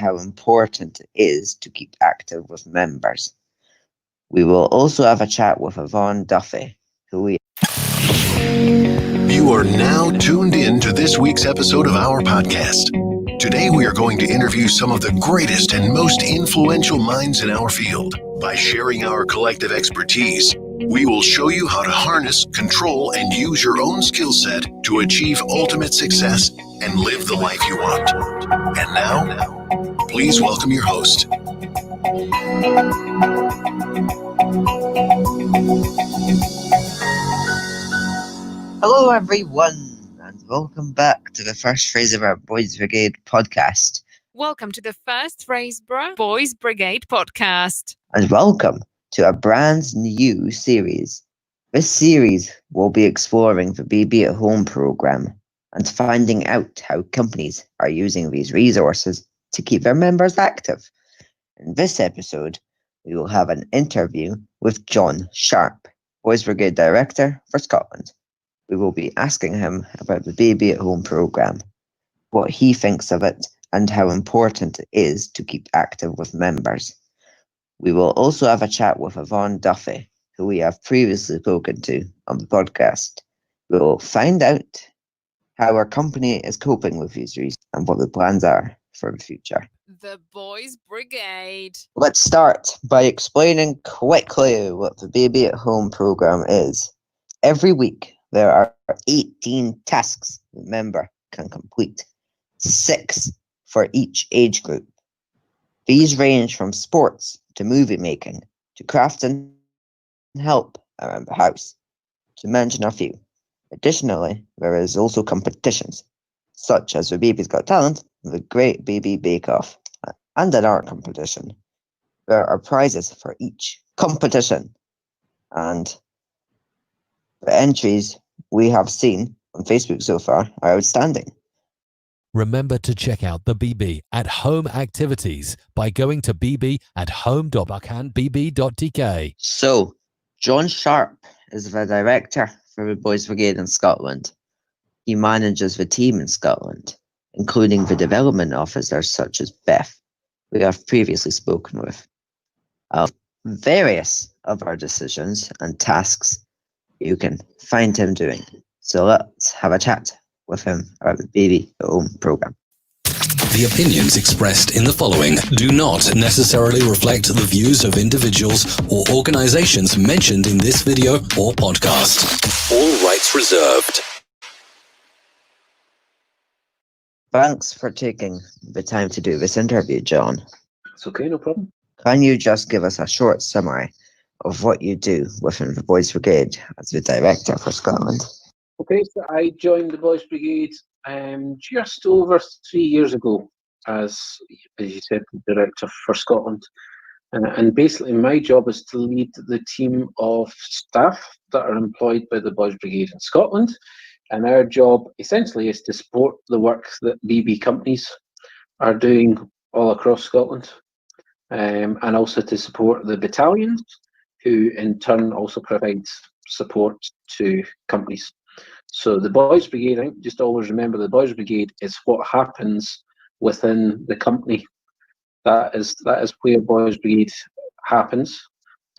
how important it is to keep active with members. We will also have a chat with Yvonne Duffy, who we You are now tuned in to this week's episode of our podcast. Today we are going to interview some of the greatest and most influential minds in our field. By sharing our collective expertise, we will show you how to harness, control, and use your own skill set to achieve ultimate success and live the life you want. And now, please welcome your host. Hello, everyone, and welcome back to the first Fraserburgh Boys Brigade podcast. Welcome to the first Fraserburgh Boys Brigade podcast. And welcome to a brand new series. This series will be exploring the BB at Home program and finding out how companies are using these resources to keep their members active. In this episode, we will have an interview with John Sharp, Boys Brigade Director for Scotland. We will be asking him about the BB at Home program, what he thinks of it, and how important it is to keep active with members. We will also have a chat with Yvonne Duffy, who we have previously spoken to on the podcast. We will find out how our company is coping with these reasons and what the plans are for the future. The Boys Brigade. Let's start by explaining quickly what the BB at Home program is. Every week, there are 18 tasks the member can complete, 6 for each age group. These range from sports to movie making to craft and help around the house, to mention a few. Additionally, there is also competitions, such as the BB's Got Talent, the Great BB Bake Off, and an art competition. There are prizes for each competition, and the entries we have seen on Facebook so far are outstanding. Remember to check out the BB at Home activities by going to bb@home.buckhandbb.tk. So, John Sharp is the director for the Boys Brigade in Scotland. He manages the team in Scotland, including the development officers such as Beth, we have previously spoken with. Various of our decisions and tasks you can find him doing. So let's have a chat with him about the BB at Home program. The opinions expressed in the following do not necessarily reflect the views of individuals or organizations mentioned in this video or podcast. All rights reserved. Thanks for taking the time to do this interview, John. It's okay, no problem. Can you just give us a short summary of what you do within the Boys Brigade as the director for Scotland? Okay, so I joined the Boys Brigade just over 3 years ago as you said, director for Scotland. And basically my job is to lead the team of staff that are employed by the Boys Brigade in Scotland. And our job essentially is to support the work that BB companies are doing all across Scotland. And also to support the battalions, who in turn also provides support to companies. So the Boys Brigade, I think just always remember the Boys Brigade is what happens within the company. That is where Boys Brigade happens,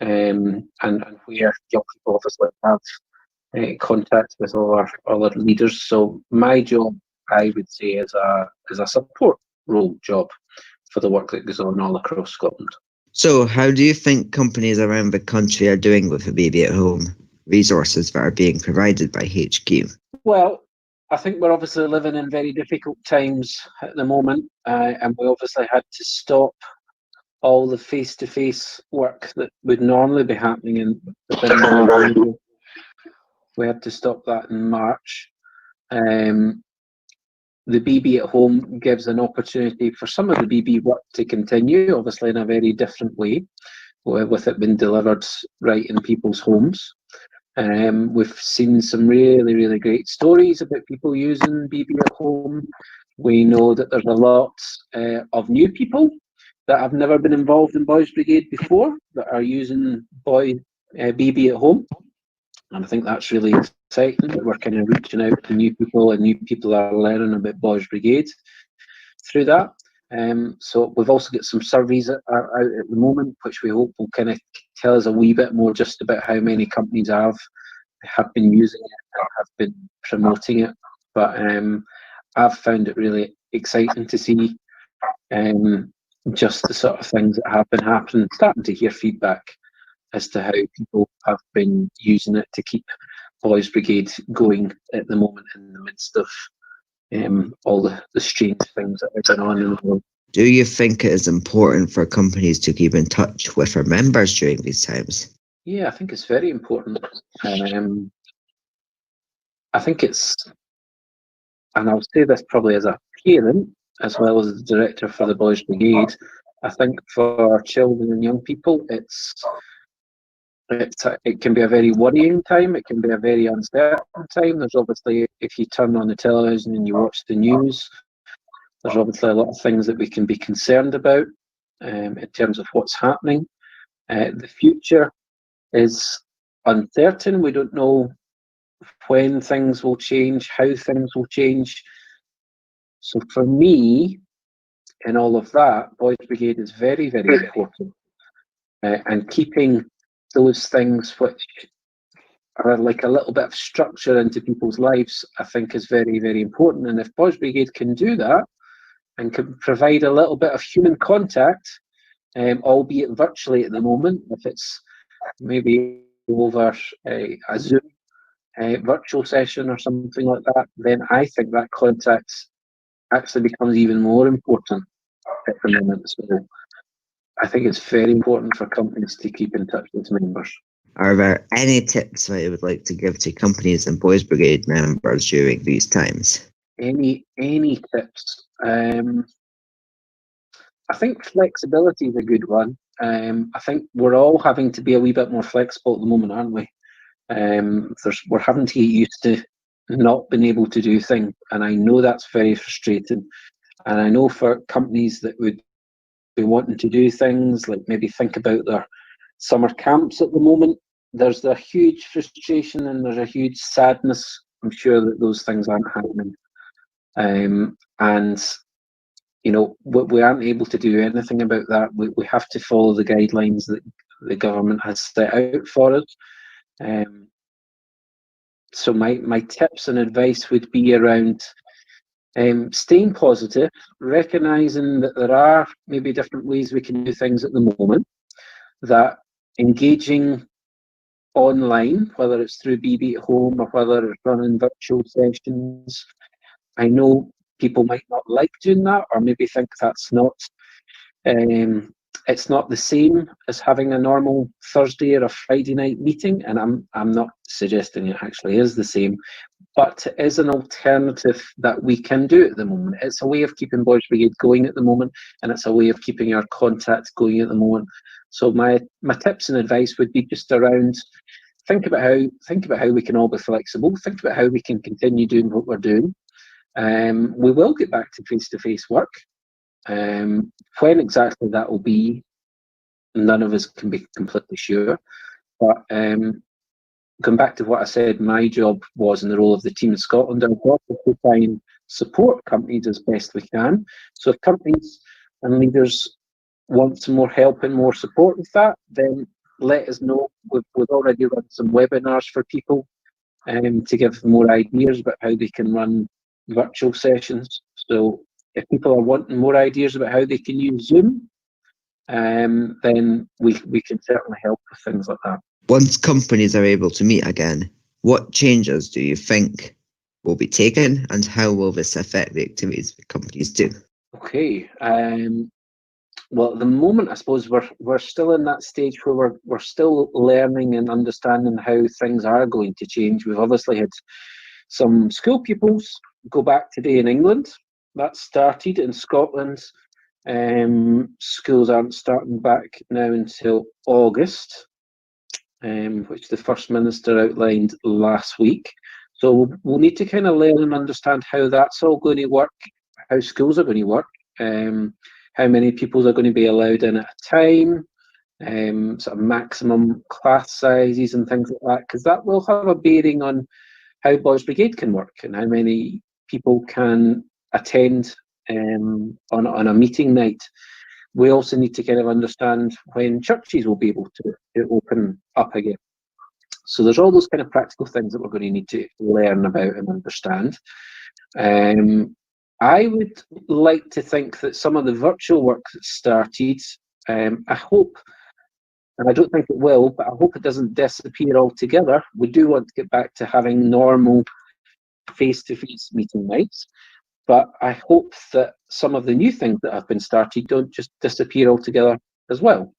and where young people obviously have contact with all our other leaders. So my job, I would say, is a support role job for the work that goes on all across Scotland. So how do you think companies around the country are doing with the BB at Home resources that are being provided by HQ? Well, I think we're obviously living in very difficult times at the moment, and we obviously had to stop all the face-to-face work that would normally be happening within the we had to stop that in March. The BB at Home gives an opportunity for some of the BB work to continue, obviously in a very different way, with it being delivered right in people's homes. We've seen some really, really great stories about people using BB at Home. We know that there's a lot of new people that have never been involved in Boys Brigade before that are using BB at Home. And I think that's really exciting that we're kind of reaching out to new people, and new people are learning about Boys Brigade through that. So we've also got some surveys out at the moment, which we hope will kind of tell us a wee bit more just about how many companies have been using it and have been promoting it. But I've found it really exciting to see just the sort of things that have been happening, starting to hear feedback as to how people have been using it to keep Boys Brigade going at the moment in the midst of all the strange things that are going on in the world. Do you think it is important for companies to keep in touch with their members during these times? Yeah, I think it's very important. I think it's, and I'll say this probably as a parent as well as the director for the Boys Brigade, I think for children and young people, it can be a very worrying time. It can be a very uncertain time. There's obviously, if you turn on the television and you watch the news, there's obviously a lot of things that we can be concerned about in terms of what's happening. The future is uncertain. We don't know when things will change, how things will change. So for me, in all of that, Boys Brigade is very, very important. And keeping those things which are like a little bit of structure into people's lives, I think is very, very important. And if Boys Brigade can do that and can provide a little bit of human contact, albeit virtually at the moment, if it's maybe over a Zoom virtual session or something like that, then I think that contact actually becomes even more important at the moment. So I think it's very important for companies to keep in touch with members. Are there any tips that you would like to give to companies and Boys Brigade members during these times? Any tips? I think flexibility is a good one. I think we're all having to be a wee bit more flexible at the moment, aren't we? We're having to get used to not being able to do things, and I know that's very frustrating. And I know for companies that would be wanting to do things like maybe think about their summer camps at the moment, there's a huge frustration and there's a huge sadness. I'm sure that those things aren't happening. And you know, we aren't able to do anything about that. We have to follow the guidelines that the government has set out for us. So my tips and advice would be around staying positive, recognising that there are maybe different ways we can do things at the moment, that engaging online, whether it's through BB at Home or whether it's running virtual sessions, I know people might not like doing that or maybe think that's not it's not the same as having a normal Thursday or a Friday night meeting, and I'm not suggesting it actually is the same, but it is an alternative that we can do at the moment. It's a way of keeping Boys Brigade going at the moment, and it's a way of keeping our contact going at the moment. So my tips and advice would be just around think about how we can all be flexible, think about how we can continue doing what we're doing. We will get back to face-to-face work. When exactly that will be, none of us can be completely sure. But going back to what I said, my job was in the role of the team in Scotland. Our job is to try and support companies as best we can. So if companies and leaders want some more help and more support with that, then let us know. We've already run some webinars for people to give them more ideas about how they can run virtual sessions. So if people are wanting more ideas about how they can use Zoom, then we can certainly help with things like that. Once companies are able to meet again, what changes do you think will be taken, and how will this affect the activities that companies do? Okay. Well, at the moment, I suppose we're still in that stage where we're still learning and understanding how things are going to change. We've obviously had some school pupils go back today in England. That started in Scotland. Schools aren't starting back now until August, which the First Minister outlined last week. So we'll need to kind of learn and understand how that's all going to work, how schools are going to work, how many pupils are going to be allowed in at a time, sort of maximum class sizes and things like that, because that will have a bearing on how Boys Brigade can work and how many people can attend on a meeting night. We also need to kind of understand when churches will be able to open up again. So there's all those kind of practical things that we're going to need to learn about and understand. I would like to think that some of the virtual work that started, I hope, and I don't think it will, but I hope it doesn't disappear altogether. We do want to get back to having normal face-to-face meeting nights, but I hope that some of the new things that have been started don't just disappear altogether as well,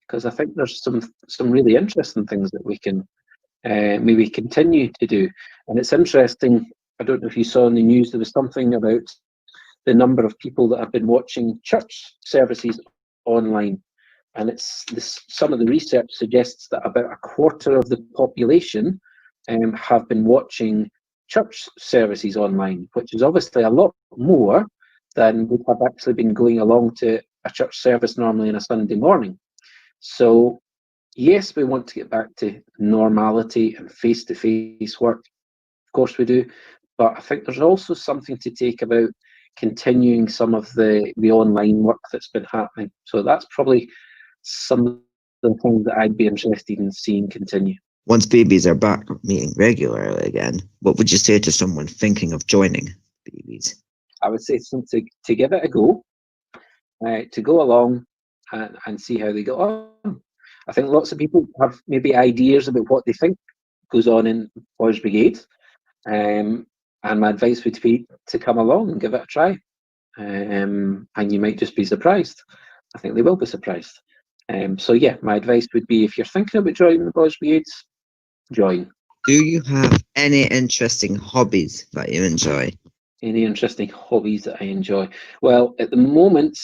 because I think there's some really interesting things that we can maybe continue to do. And it's interesting, I don't know if you saw in the news, there was something about the number of people that have been watching church services online. And some of the research suggests that about a quarter of the population have been watching church services online, which is obviously a lot more than would have actually been going along to a church service normally on a Sunday morning. So yes, we want to get back to normality and face-to-face work. Of course we do. But I think there's also something to take about continuing some of the online work that's been happening. So that's probably some of the things that I'd be interested in seeing continue. Once BBs are back meeting regularly again, what would you say to someone thinking of joining BBs? I would say to give it a go, to go along and see how they go on. I think lots of people have maybe ideas about what they think goes on in Boys Brigade, and my advice would be to come along and give it a try, and you might just be surprised. I think they will be surprised. So yeah, my advice would be, if you're thinking about joining the Boys Brigades, join. Do you have any interesting hobbies that you enjoy? Any interesting hobbies that I enjoy? Well, at the moment,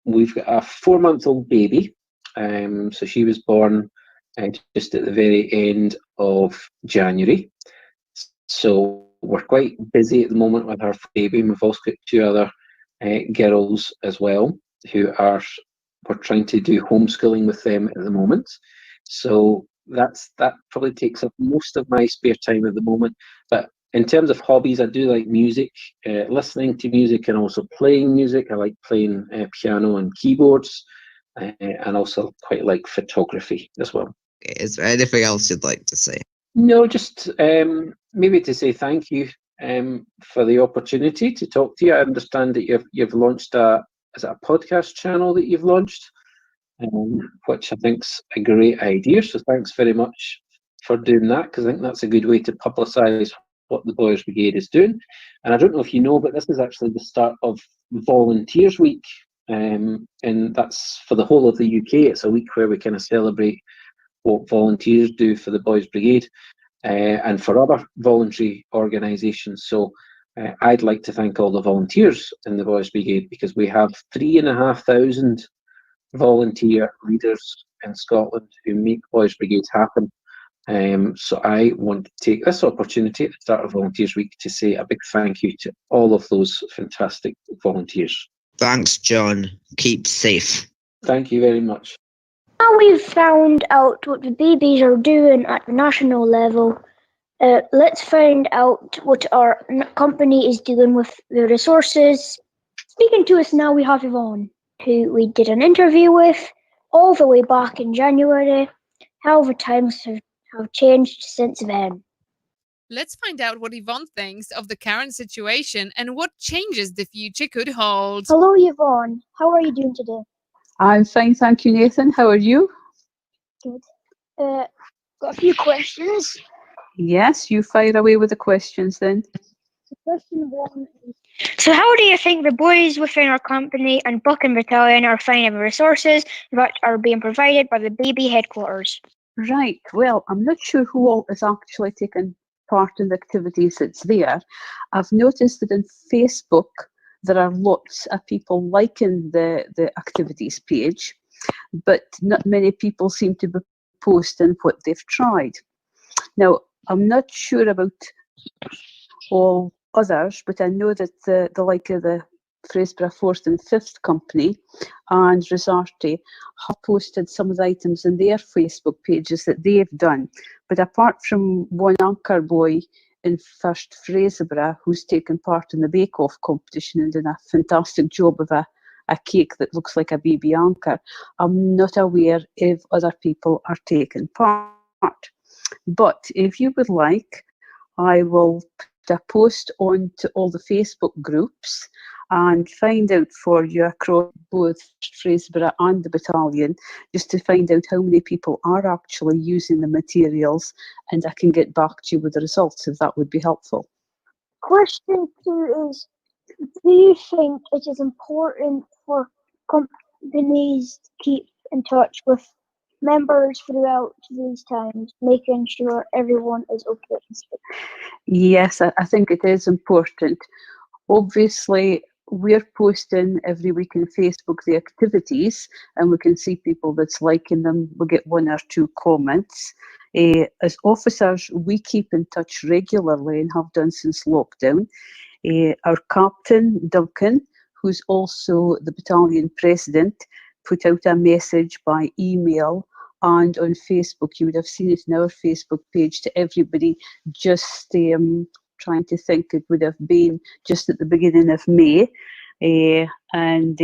we've got a 4-month-old baby. So she was born just at the very end of January. So we're quite busy at the moment with our baby. We've also got 2 other girls as well who we're trying to do homeschooling with them at the moment. So that probably takes up most of my spare time at the moment. But in terms of hobbies, I do like music, listening to music, and also playing music. I like playing piano and keyboards, and also quite like photography as well. Is there anything else you'd like to say? No, just maybe to say thank you for the opportunity to talk to you. I understand that you've launched a podcast channel that you've launched, which I think's a great idea. So thanks very much for doing that, because I think that's a good way to publicise what the Boys Brigade is doing. And I don't know if you know, but this is actually the start of Volunteers Week, and that's for the whole of the UK. It's a week where we kind of celebrate what volunteers do for the Boys Brigade and for other voluntary organisations. So I'd like to thank all the volunteers in the Boys Brigade, because we have 3,500 volunteer leaders in Scotland who make Boys Brigades happen. So I want to take this opportunity at the start of Volunteers Week to say a big thank you to all of those fantastic volunteers. Thanks, John. Keep safe. Thank you very much. Now we've found out what the BBs are doing at the national level, let's find out what our company is doing with the resources. Speaking to us now, we have Yvonne, who we did an interview with all the way back in January. How the times have changed since then. Let's find out what Yvonne thinks of the current situation and what changes the future could hold. Hello, Yvonne. How are you doing today? I'm fine, thank you, Nathan. How are you? Good. Got a few questions. Yes, you fire away with the questions then. Question 1 is, so how do you think the boys within our company and Buchan Battalion are finding the resources that are being provided by the BB headquarters? Right, well, I'm not sure who all is actually taking part in the activities that's there. I've noticed that in Facebook there are lots of people liking the activities page, but not many people seem to be posting what they've tried. Now, I'm not sure about all others, but I know that the like of the Fraserburgh 4th and 5th Company and Resarte have posted some of the items in their Facebook pages that they've done. But apart from one anchor boy in First Fraserburgh who's taken part in the Bake Off competition and done a fantastic job of a cake that looks like a BB anchor. I'm not aware if other people are taking part. But if you would like, I will put a post onto all the Facebook groups and find out for you across both Fraserburgh and the battalion, just to find out how many people are actually using the materials, and I can get back to you with the results if that would be helpful. Question 2 is, do you think it is important for companies to keep in touch with members throughout these times, making sure everyone is okay? Yes, I think it is important. Obviously, we're posting every week on Facebook the activities, and we can see people that's liking them. We get 1 or 2 comments. As officers, we keep in touch regularly and have done since lockdown. Our captain, Duncan, who's also the battalion president, put out a message by email and on Facebook. You would have seen it in our Facebook page to everybody, just trying to think, it would have been just at the beginning of May. And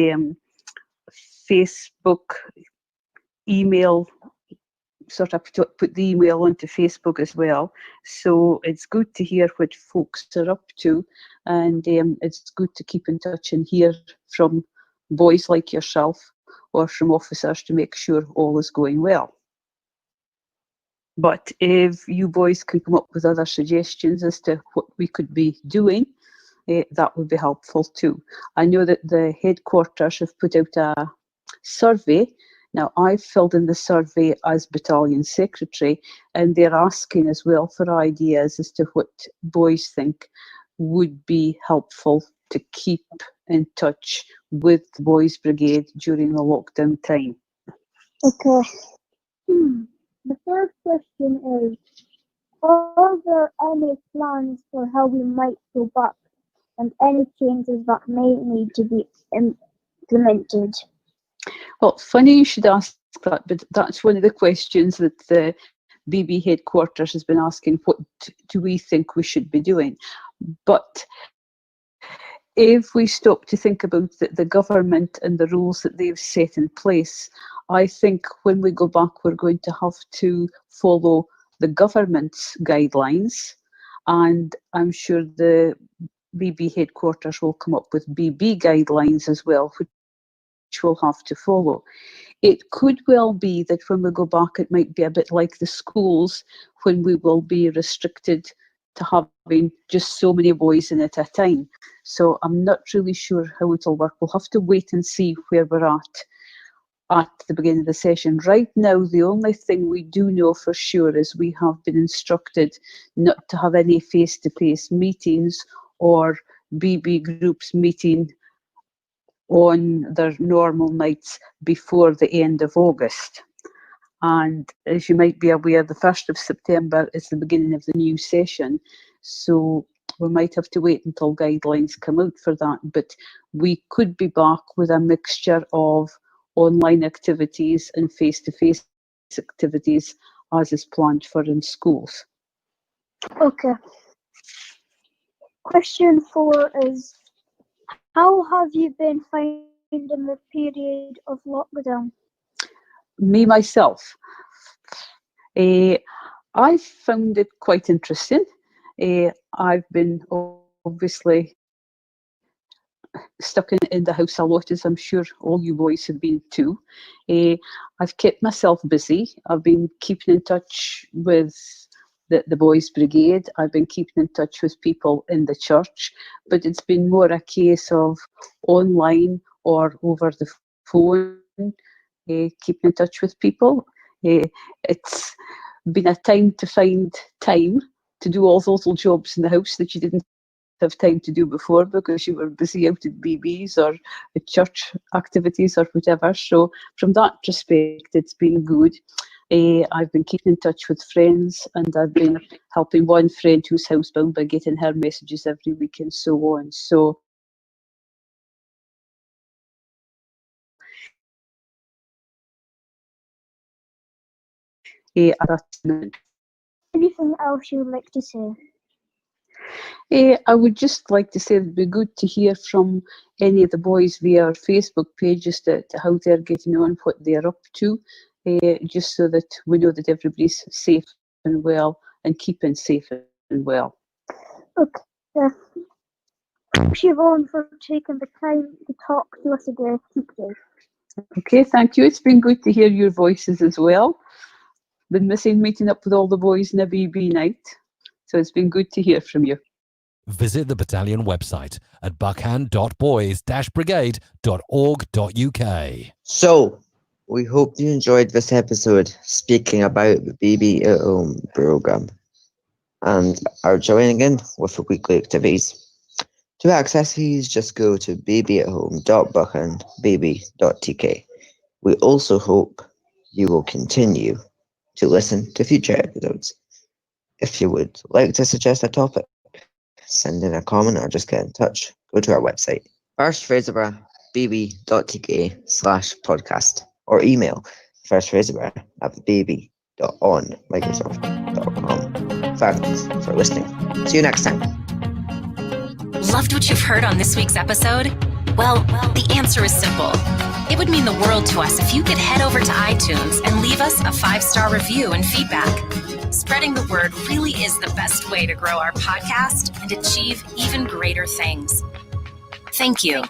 Facebook email, sort of put the email onto Facebook as well. So it's good to hear what folks are up to, and it's good to keep in touch and hear from boys like yourself or from officers to make sure all is going well. But if you boys can come up with other suggestions as to what we could be doing, that would be helpful too. I know that the headquarters have put out a survey. Now, I've filled in the survey as battalion secretary, and they're asking as well for ideas as to what boys think would be helpful to keep in touch with the Boys Brigade during the lockdown time. Okay. The third question is, are there any plans for how we might go back and any changes that may need to be implemented? Well, funny you should ask that, but that's one of the questions that the BB headquarters has been asking, what do we think we should be doing? But if we stop to think about the government and the rules that they've set in place, I think when we go back, we're going to have to follow the government's guidelines, and I'm sure the BB headquarters will come up with BB guidelines as well, which we'll have to follow. It could well be that when we go back, it might be a bit like the schools, when we will be restricted to having just so many boys in at a time. So I'm not really sure how it'll work. We'll have to wait and see where we're at the beginning of the session. Right now, the only thing we do know for sure is we have been instructed not to have any face-to-face meetings or BB groups meeting on their normal nights before the end of August. And as you might be aware, the 1st of September is the beginning of the new session. So we might have to wait until guidelines come out for that. But we could be back with a mixture of online activities and face-to-face activities as is planned for in schools. Okay. Question 4 is, how have you been finding the period of lockdown? Me, myself, I found it quite interesting. I've been obviously stuck in the house a lot, as I'm sure all you boys have been too. I've kept myself busy. I've been keeping in touch with the Boys Brigade. I've been keeping in touch with people in the church, but it's been more a case of online or over the phone, keeping in touch with people. It's been a time to find time to do all those little jobs in the house that you didn't have time to do before because you were busy out at BBs or at church activities or whatever. So from that respect, it's been good. I've been keeping in touch with friends, and I've been helping one friend who's housebound by getting her messages every week and so on. So Anything else you would like to say? I would just like to say it'd be good to hear from any of the boys via our Facebook page as to how they're getting on, what they're up to, just so that we know that everybody's safe and well and keeping safe and well. Okay. Thanks, Yvonne, for taking the time to talk to us today. Okay, thank you. It's been good to hear your voices as well. Been missing meeting up with all the boys in a BB night, so it's been good to hear from you. Visit the battalion website at buckhand.boys-brigade.org.uk. So, we hope you enjoyed this episode speaking about the BB at Home programme and are joining in with the weekly activities. To access these, just go to bb@home.buckhandbb.tk. We also hope you will continue to listen to future episodes. If you would like to suggest a topic, send in a comment or just get in touch, go to our website, firstfraserburgh.bb.tk/podcast, or email firstfraserburgh@bb.onmicrosoft.com. Thanks for listening. See you next time. Loved what you've heard on this week's episode? Well, the answer is simple. It would mean the world to us if you could head over to iTunes and leave us a 5-star review and feedback. Spreading the word really is the best way to grow our podcast and achieve even greater things. Thank you.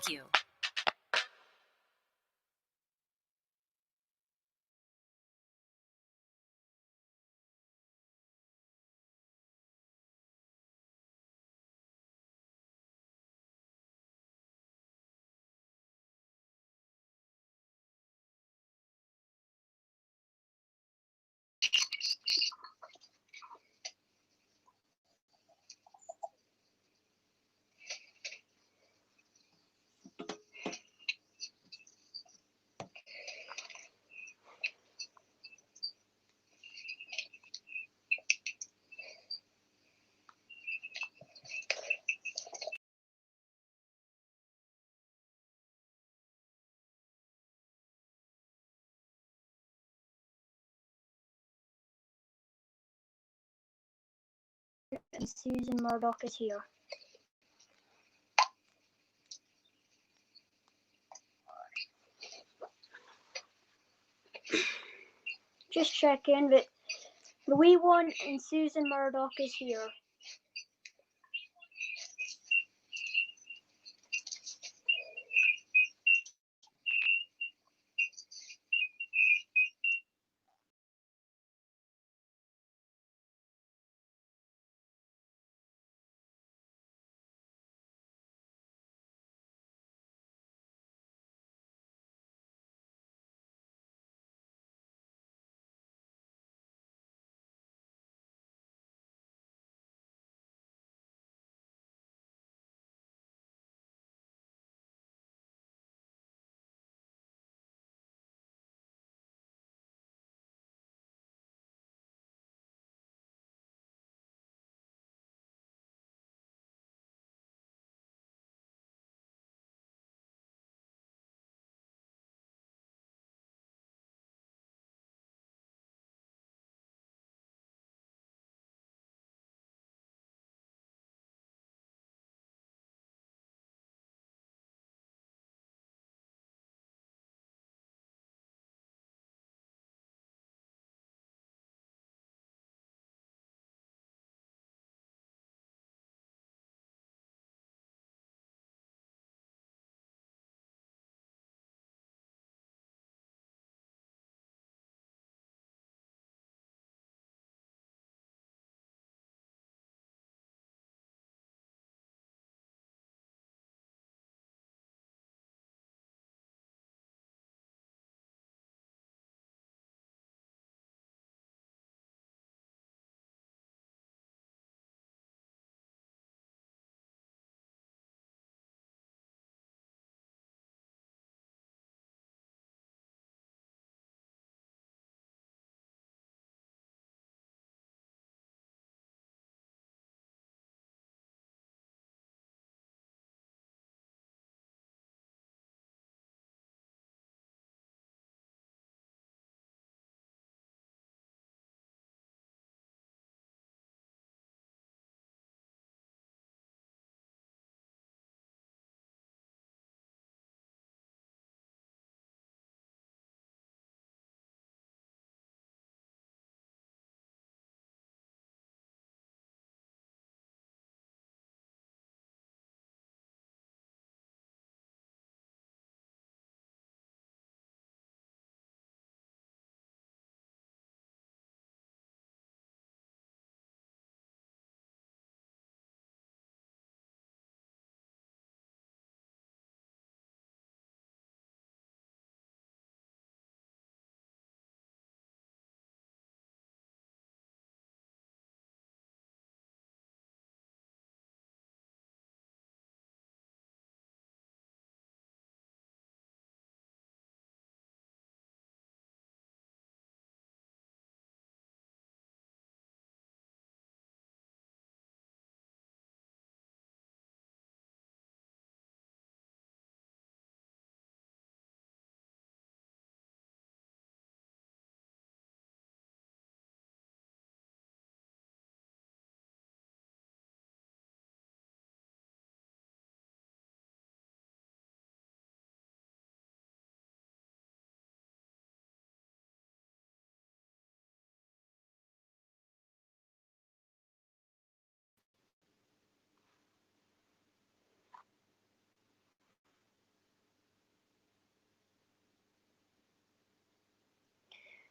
And Susan Murdoch is here. Just checking that the wee one and Susan Murdoch is here.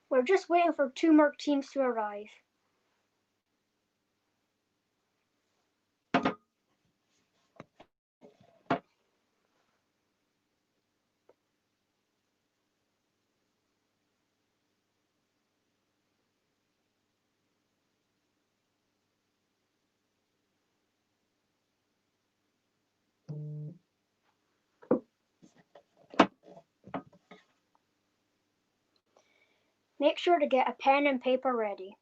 We're just waiting for 2 more teams to arrive. Make sure to get a pen and paper ready.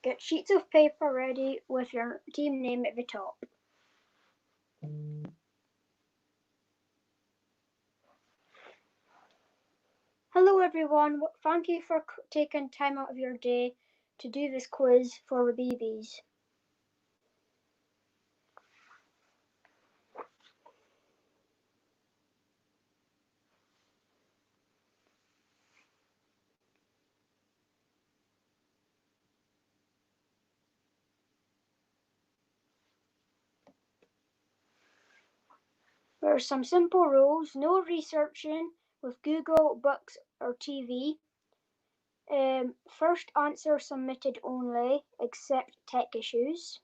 Get sheets of paper ready with your team name at the top. Hello everyone, thank you for taking time out of your day to do this quiz for the BBs. There are some simple rules: no researching with Google, books or TV. First answer submitted only, except tech issues.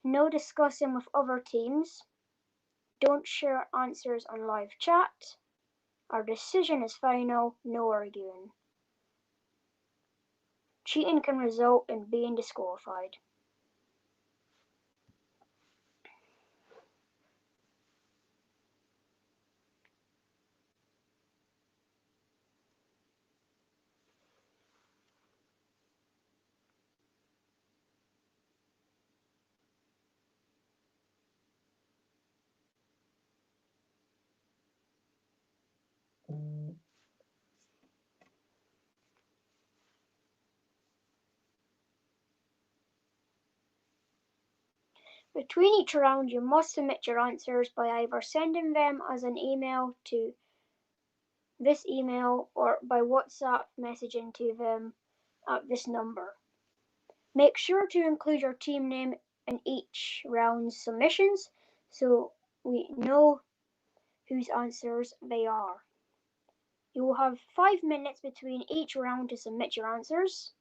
No discussing with other teams. Don't share answers on live chat. Our decision is final, no arguing. Cheating can result in being disqualified. Between each round, you must submit your answers by either sending them as an email to this email or by WhatsApp messaging to them at this number. Make sure to include your team name in each round's submissions so we know whose answers they are. You will have 5 minutes between each round to submit your answers.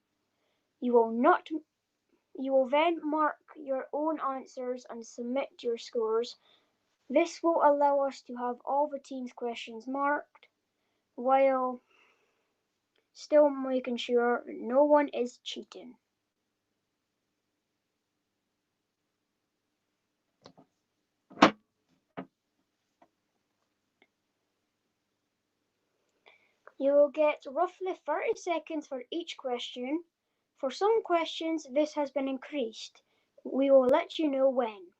You will then mark your own answers and submit your scores. This will allow us to have all the team's questions marked, while still making sure no one is cheating. You will get roughly 30 seconds for each question. For some questions, this has been increased. We will let you know when.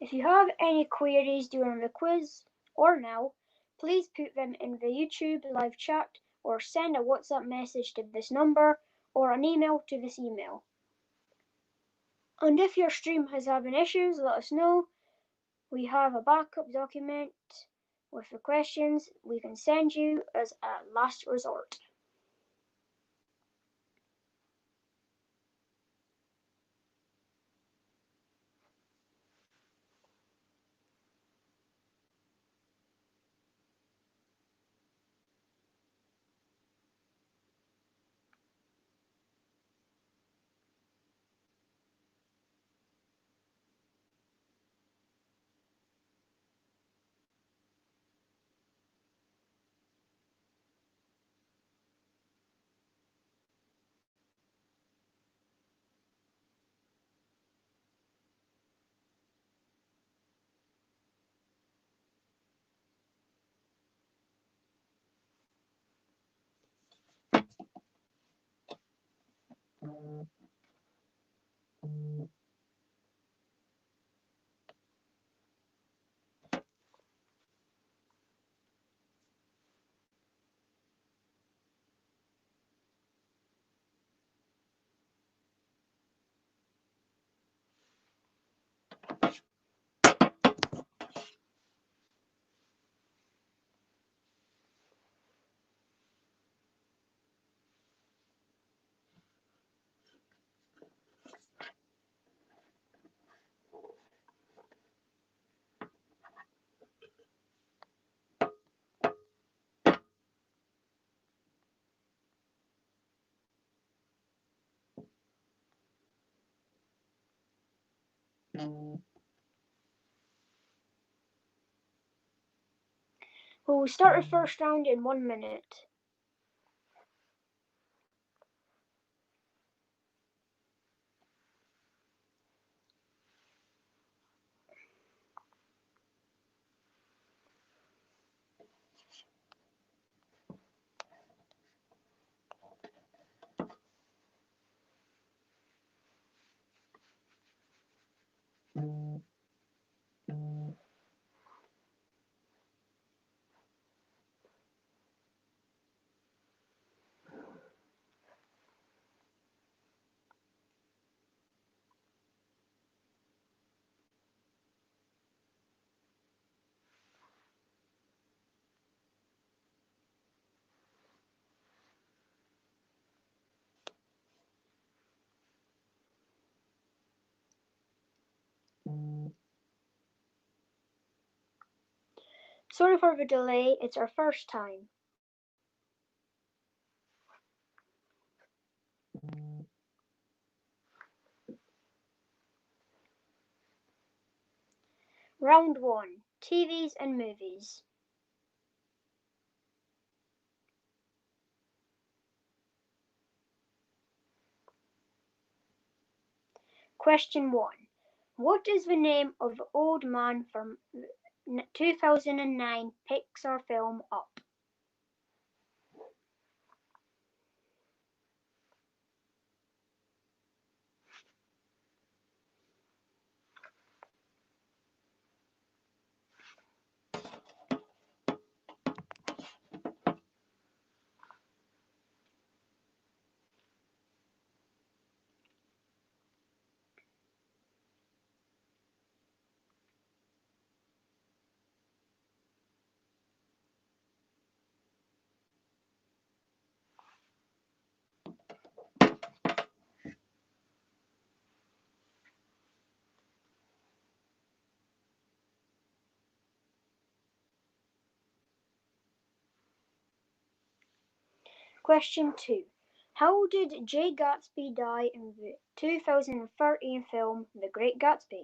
If you have any queries during the quiz or now, please put them in the YouTube live chat or send a WhatsApp message to this number or an email to this email. And if your stream has having issues, let us know. We have a backup document with the questions we can send you as a last resort. We will start the first round in 1 minute. Sorry for the delay, it's our first time. Round 1. TVs and movies. Question 1. What is the name of the old man from the 2009 Pixar film Up? Question 2. How did Jay Gatsby die in the 2013 film The Great Gatsby?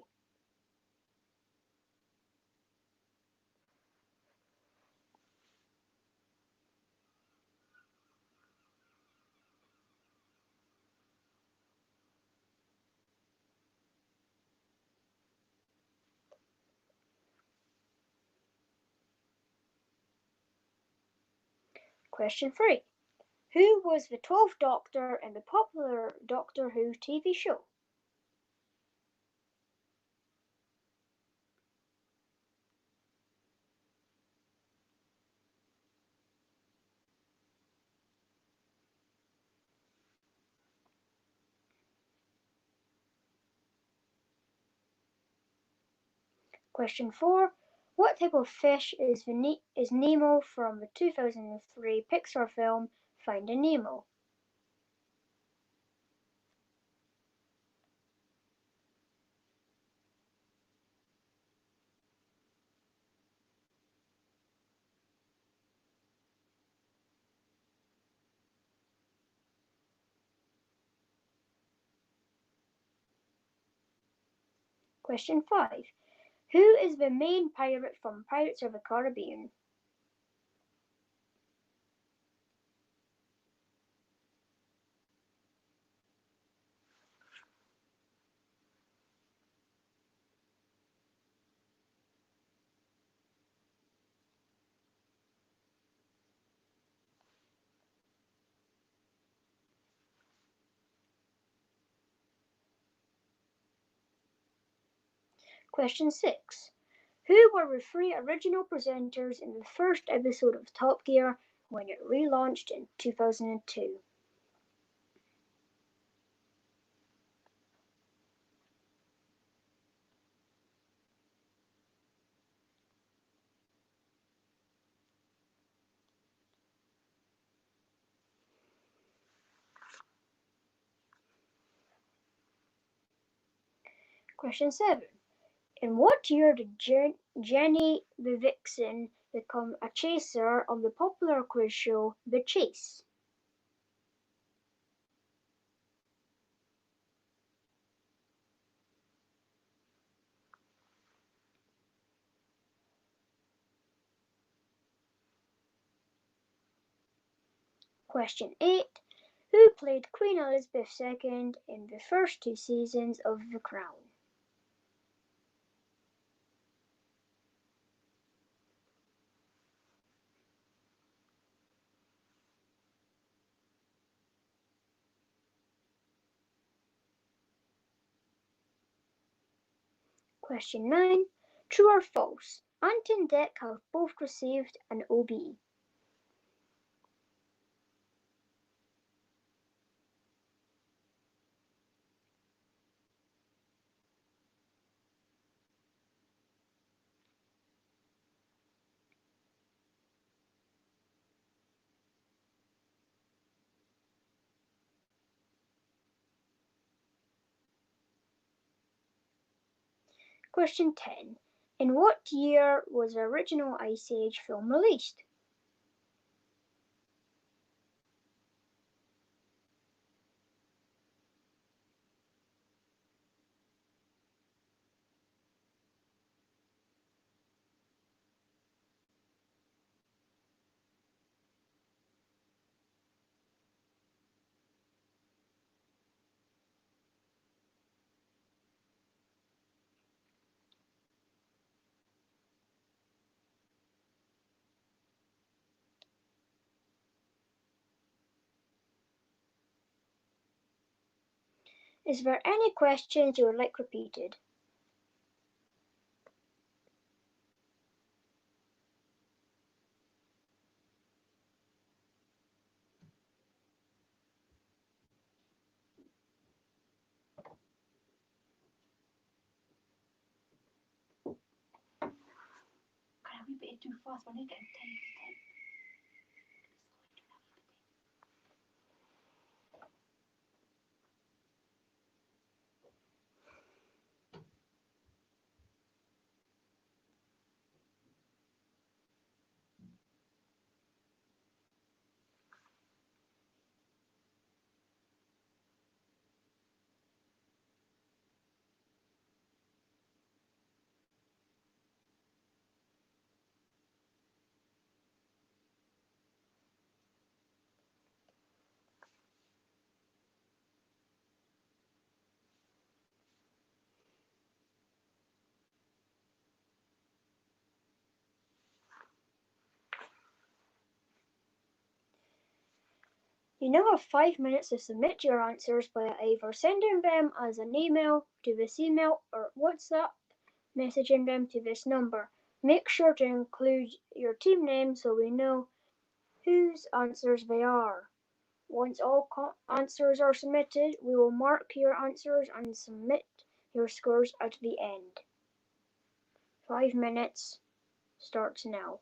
Question 3. Who was the 12th Doctor in the popular Doctor Who TV show? Question 4. What type of fish is Nemo from the 2003 Pixar film Finding Nemo? Question 5. Who is the main pirate from Pirates of the Caribbean? Question 6. Who were the 3 original presenters in the first episode of Top Gear when it relaunched in 2002? Question 7. In what year did Jenny the Vixen become a chaser on the popular quiz show The Chase? Question 8. Who played Queen Elizabeth II in the first 2 seasons of The Crown? Question 9. True or false? Ant and Dec have both received an OBE. Question 10. In what year was the original Ice Age film released? Is there any questions you would like repeated? Can I be a bit too fast when I get 10 to 10? You now have 5 minutes to submit your answers by either sending them as an email to this email or WhatsApp messaging them to this number. Make sure to include your team name so we know whose answers they are. Once all answers are submitted, we will mark your answers and submit your scores at the end. 5 minutes starts now.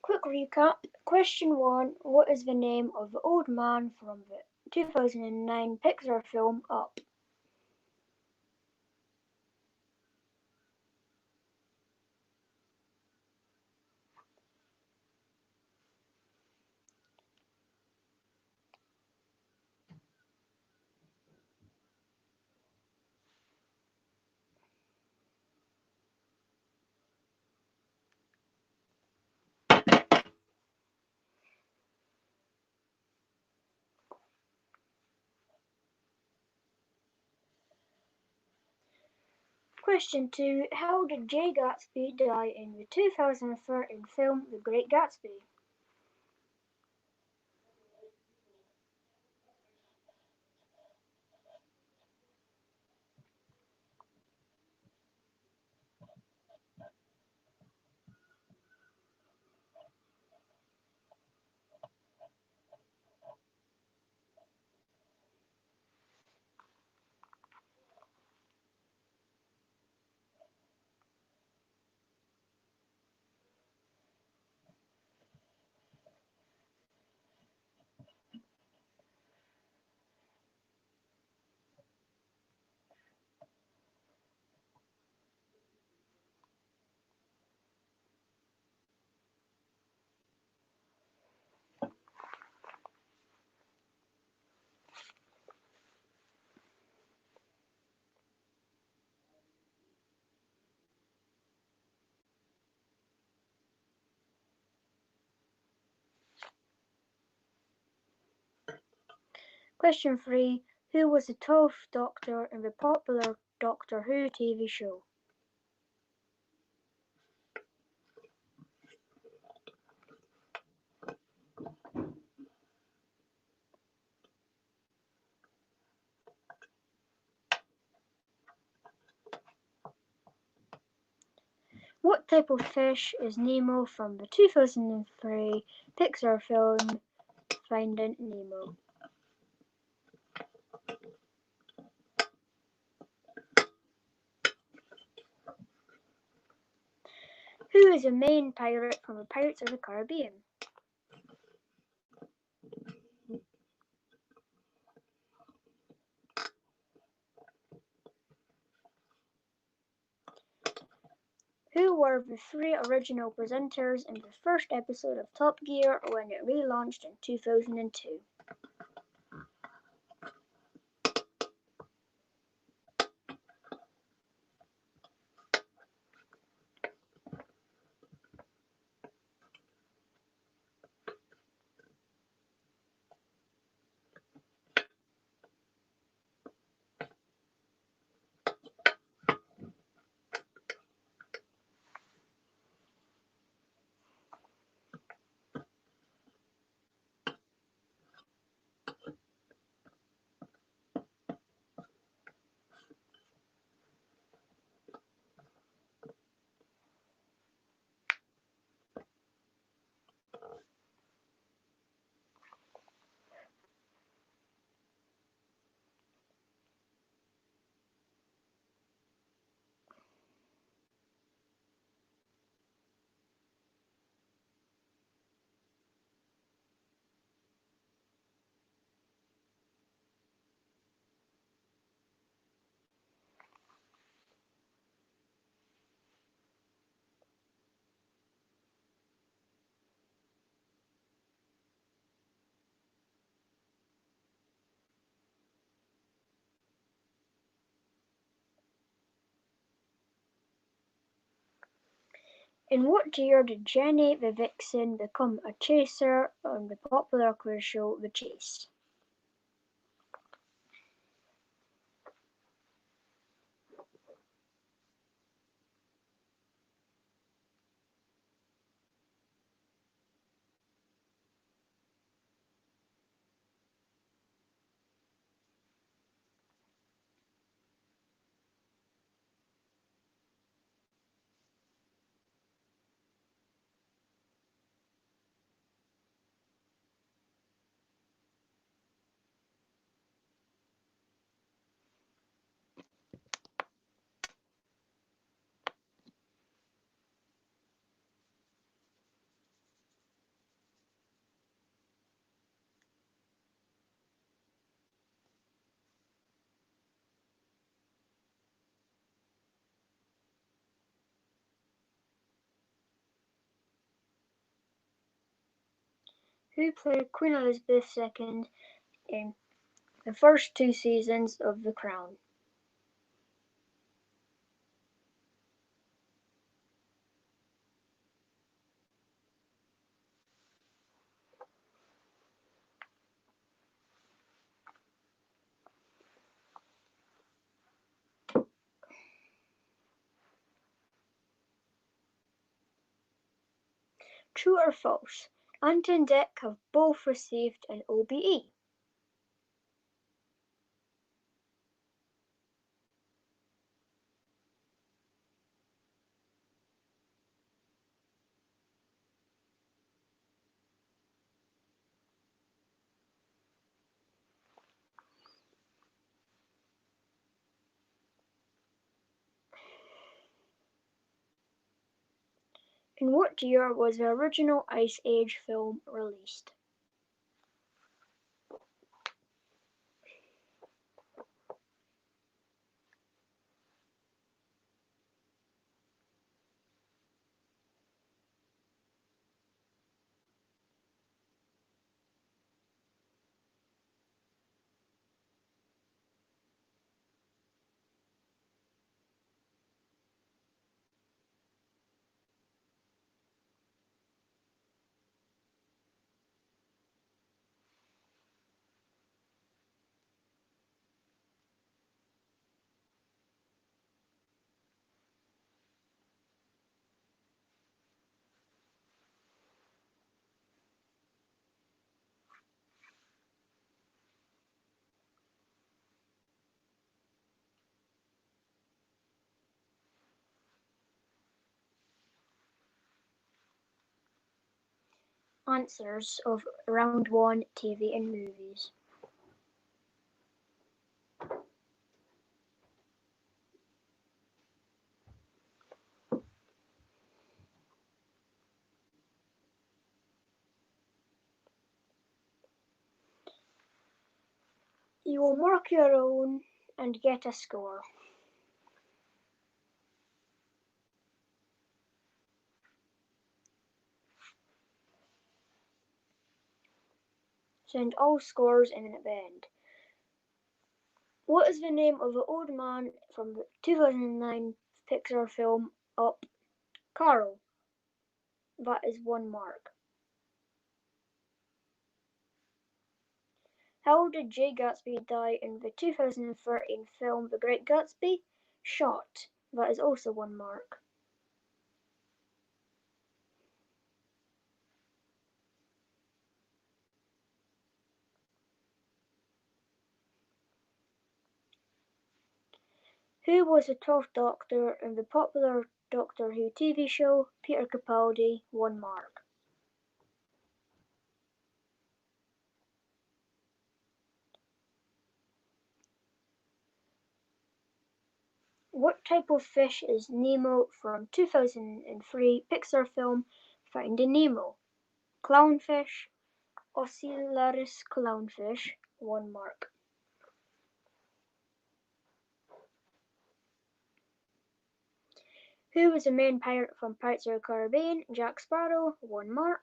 Quick recap. Question 1. What is the name of the old man from the 2009 Pixar film Up? Question 2. How did Jay Gatsby die in the 2013 film The Great Gatsby? Question 3. Who was the 12th Doctor in the popular Doctor Who TV show? What type of fish is Nemo from the 2003 Pixar film Finding Nemo? Who is the main pirate from the Pirates of the Caribbean? Who were the 3 original presenters in the first episode of Top Gear when it relaunched in 2002? In what year did Jenny the Vixen become a chaser on the popular quiz show The Chase? Who played Queen Elizabeth II in the first 2 seasons of The Crown? True or false? Ant and Dec have both received an OBE. In what year was the original Ice Age film released? answers of round 1 TV and movies. You will mark your own and get a score. Send all scores in at the end. What is the name of the old man from the 2009 Pixar film Up? Carl. That is 1 mark. How did Jay Gatsby die in the 2013 film The Great Gatsby? Shot. That is also 1 mark. Who was the 12th Doctor in the popular Doctor Who TV show? Peter Capaldi, 1 mark. What type of fish is Nemo from 2003 Pixar film Finding Nemo? Clownfish, Ocellaris clownfish, 1 mark. Who was the main pirate from Pirates of the Caribbean? Jack Sparrow, 1 mark.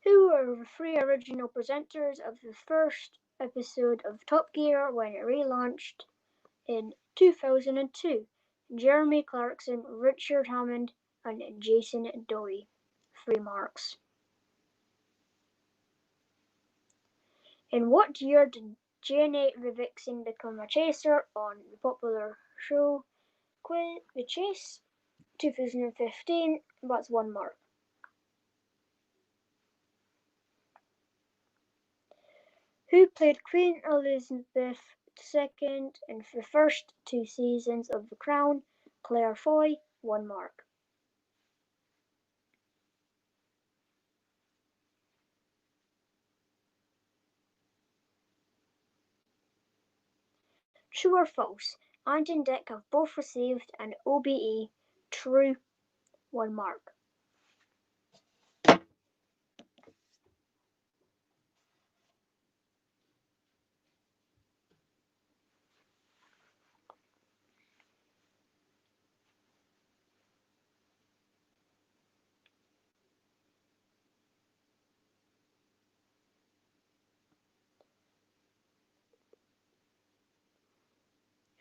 Who were the 3 original presenters of the first episode of Top Gear when it relaunched in 2002? Jeremy Clarkson, Richard Hammond, and Jason Dowie, 3 marks. In what year did Jenny the Vixen become a chaser on the popular show The Chase? 2015, that's 1 mark. Who played Queen Elizabeth II in the first 2 seasons of The Crown? Claire Foy, 1 mark. True or false? Ant and Dec have both received an OBE. True, 1 mark.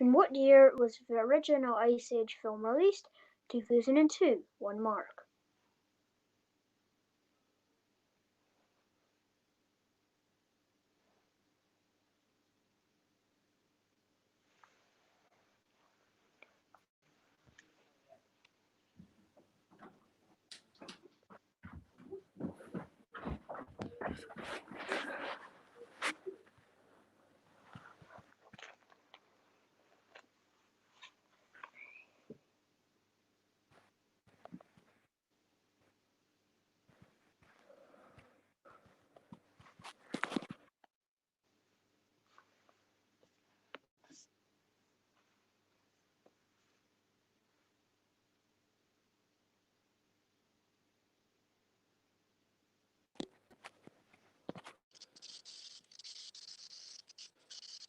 In what year was the original Ice Age film released? 2002, 1 mark.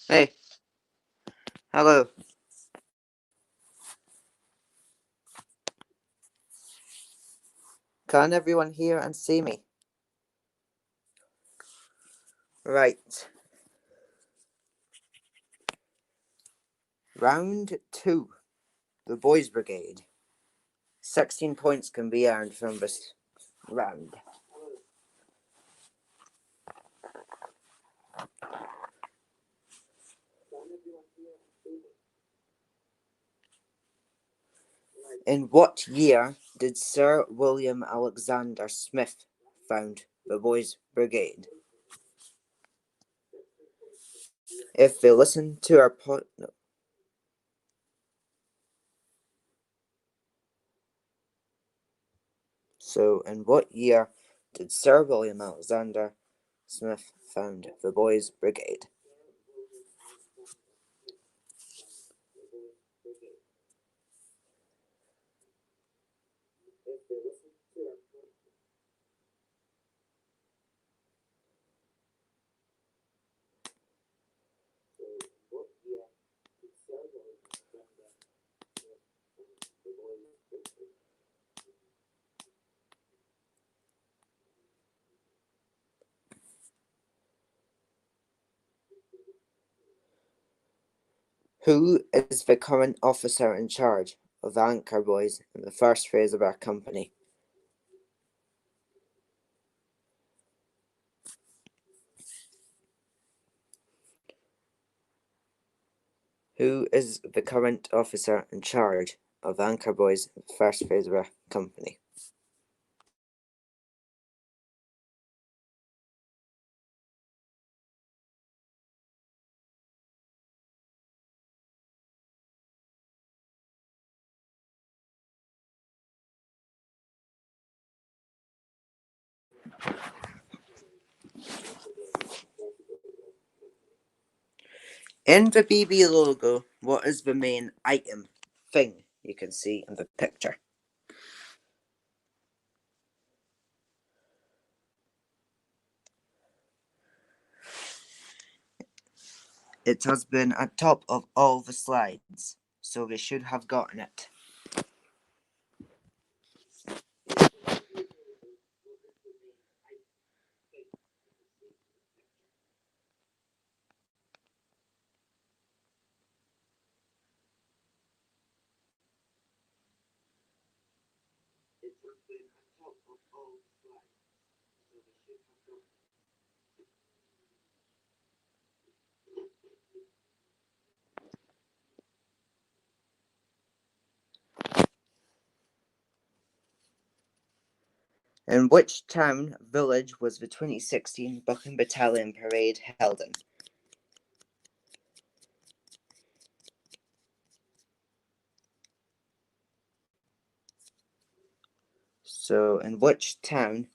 Hey, hello. Can everyone hear and see me? Right. Round 2. The Boys Brigade. 16 points can be earned from this round. In what year did Sir William Alexander Smith found the Boys' Brigade? If they listen to our So, in what year did Sir William Alexander Smith found the Boys' Brigade? Who is the current officer in charge of the Anchor Boys in the first Fraserburgh Company? Who is the current officer in charge of the Anchor Boys in the first Fraserburgh Company? In the BB logo, what is the main thing you can see in the picture? It has been at top of all the slides, so they should have gotten it. In which town village was the 2016 Buchan Battalion Parade held in? So, in which town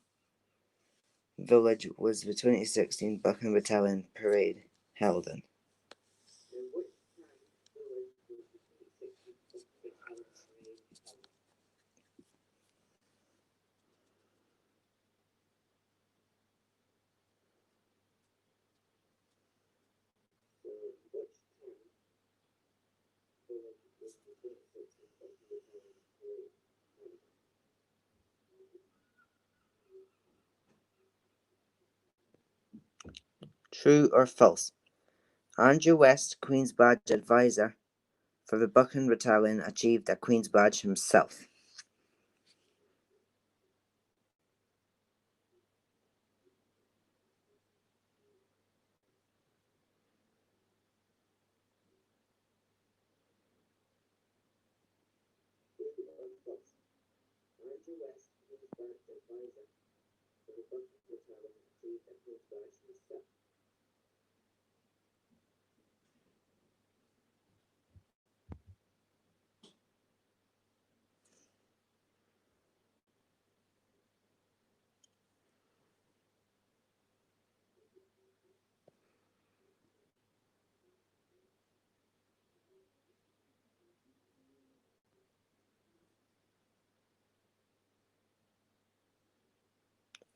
village was the 2016 Buchan Battalion Parade held in? True or false? Andrew West, Queen's Badge advisor for the Buchan Battalion, achieved a Queen's Badge himself.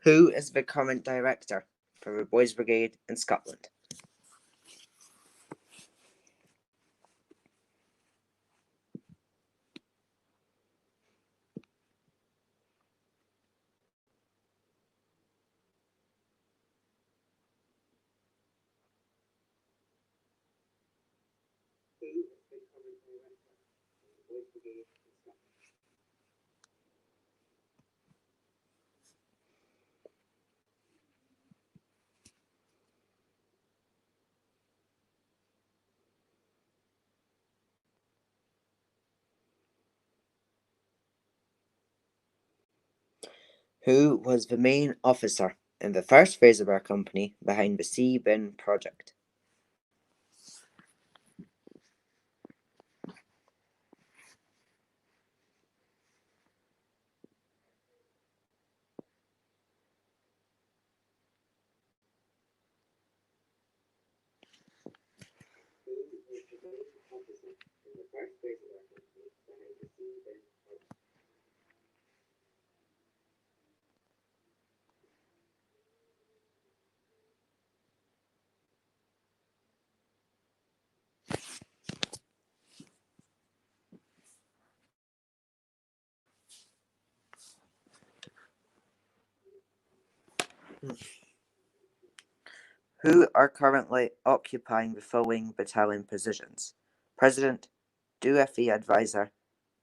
Who is the current director for the Boys' Brigade in Scotland? Who was the main officer in the first Fraserburgh company behind the Sea Bin project? Who are currently occupying the following battalion positions? President, DUFE advisor,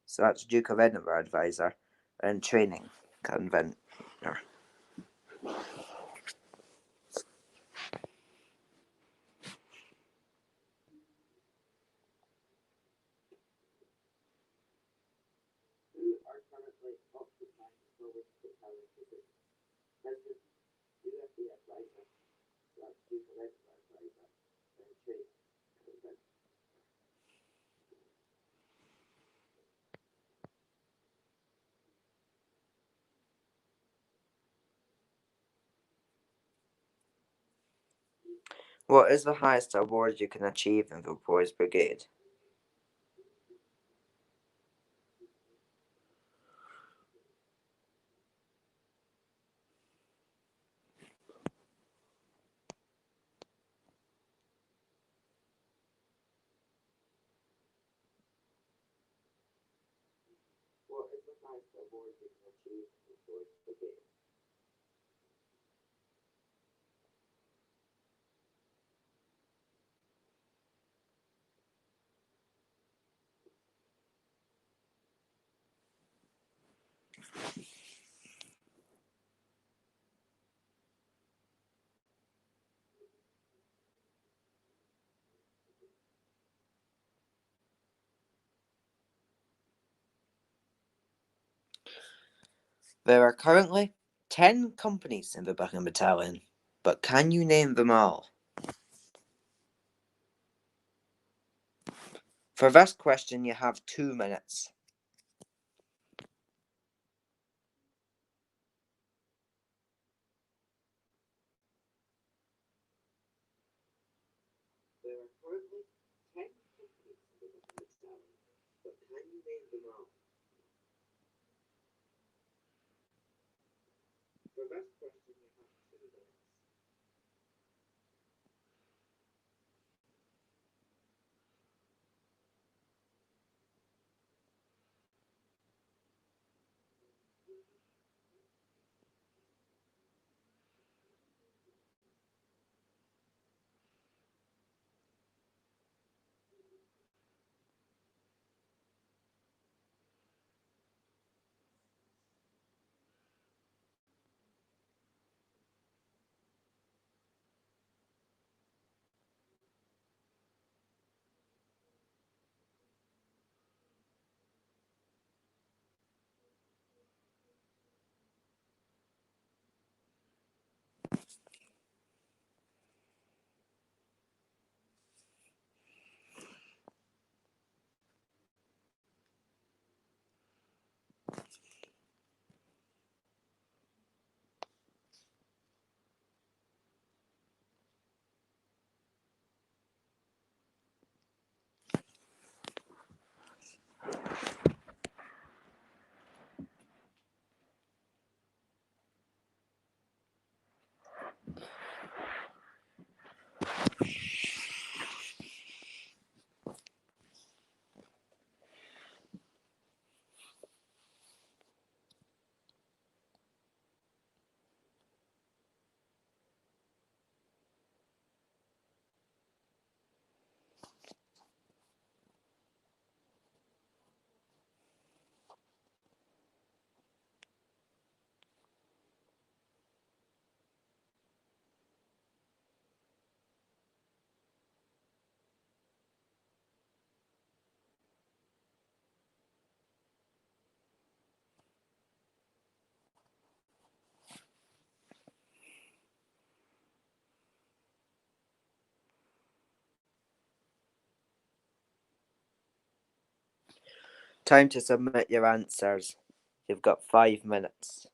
so that's Duke of Edinburgh advisor, and training convener. What is the highest award you can achieve in the Boys Brigade? What is the highest award you can achieve in the Boys Brigade? There are currently 10 companies in the Buckingham Battalion, but can you name them all? For this question, you have 2 minutes. There are currently 10 companies in the Buckingham Battalion, but can you name them all? For this question, you have 2 minutes. Time to submit your answers. You've got 5 minutes.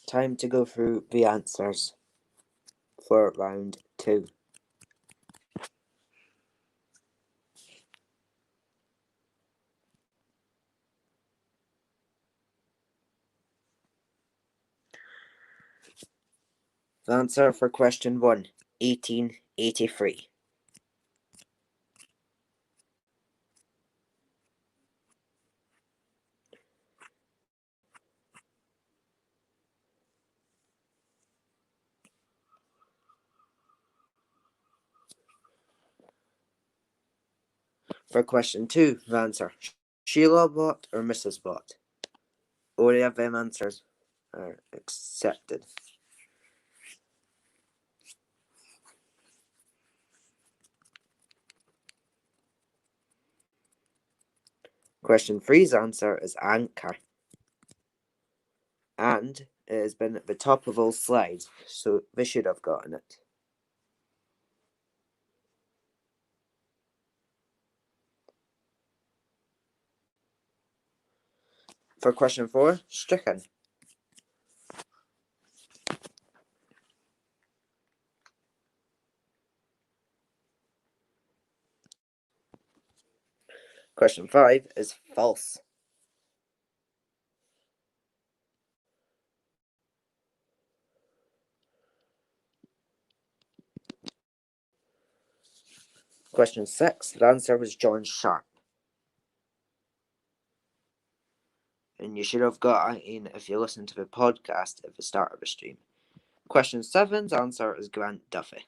Time to go through the answers for round 2. The answer for question 1, 1883. For question 2, the answer, Sheila Bott or Mrs. Bott. All of them answers are accepted. Question 3's answer is anchor. And it has been at the top of all slides, so they should have gotten it. For question 4, stricken. Question 5 is false. Question 6, the answer was John Sharp. And you should have got it in if you listened to the podcast at the start of the stream. Question 7's answer is Grant Duffy.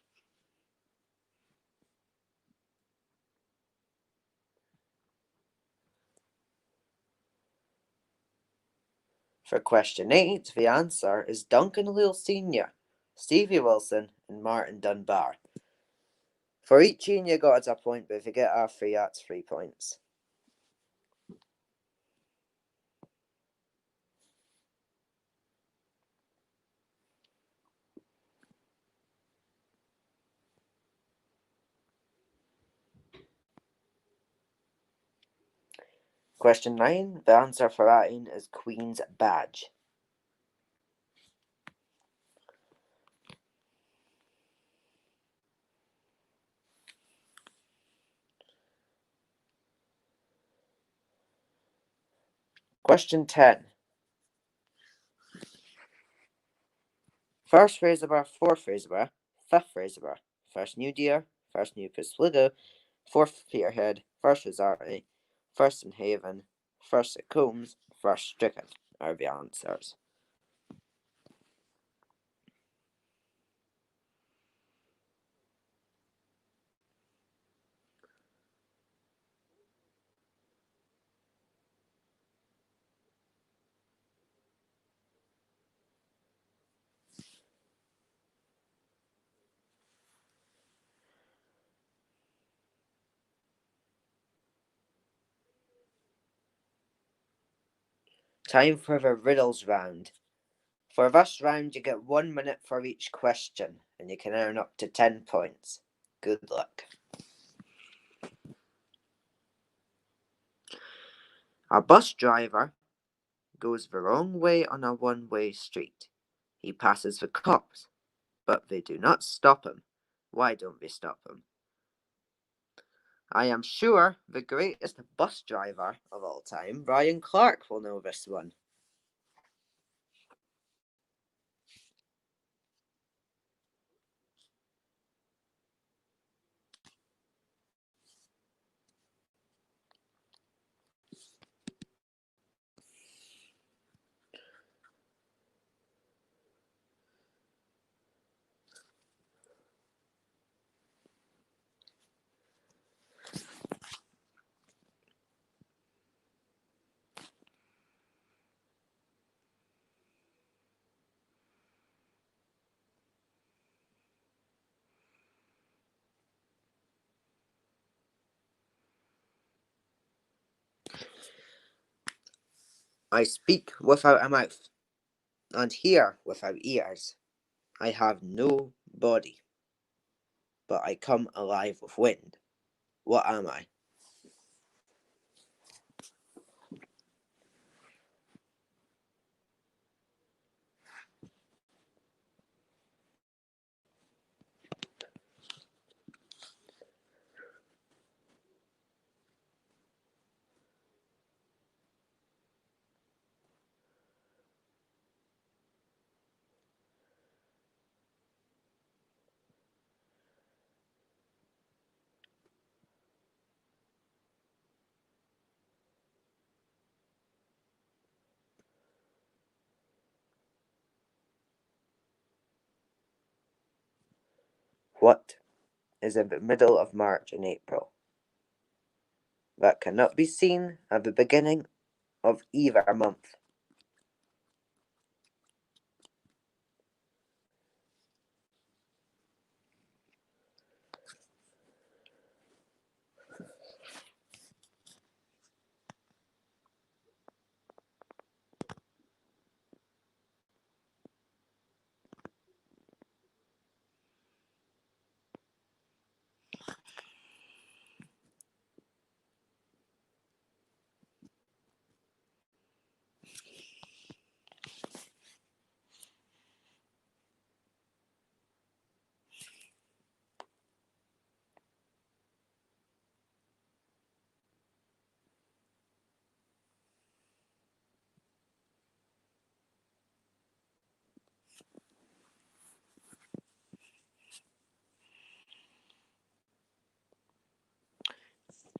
For question 8, the answer is Duncan Leal Sr., Stevie Wilson, and Martin Dunbar. For each one you got a point, but if you get all 3, that's 3 points. Question 9, the answer for that one is Queen's Badge. Question 10. First Fraserburgh, fourth Fraserburgh, fifth Fraserburgh, first New Deer, first New Sligo, fourth Peterhead, first Rosarty, first in Haven, first at Combs, first Stricken are the answers. Time for the riddles round. For this round, you get 1 minute for each question, and you can earn up to 10 points. Good luck. A bus driver goes the wrong way on a one-way street. He passes the cops, but they do not stop him. Why don't they stop him? I am sure the greatest bus driver of all time, Brian Clark, will know this one. I speak without a mouth, and hear without ears. I have no body, but I come alive with wind. What am I? What is in the middle of March and April that cannot be seen at the beginning of either month?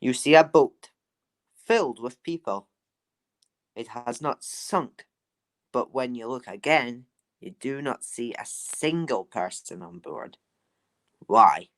You see a boat filled with people. It has not sunk, but when you look again, you do not see a single person on board. Why?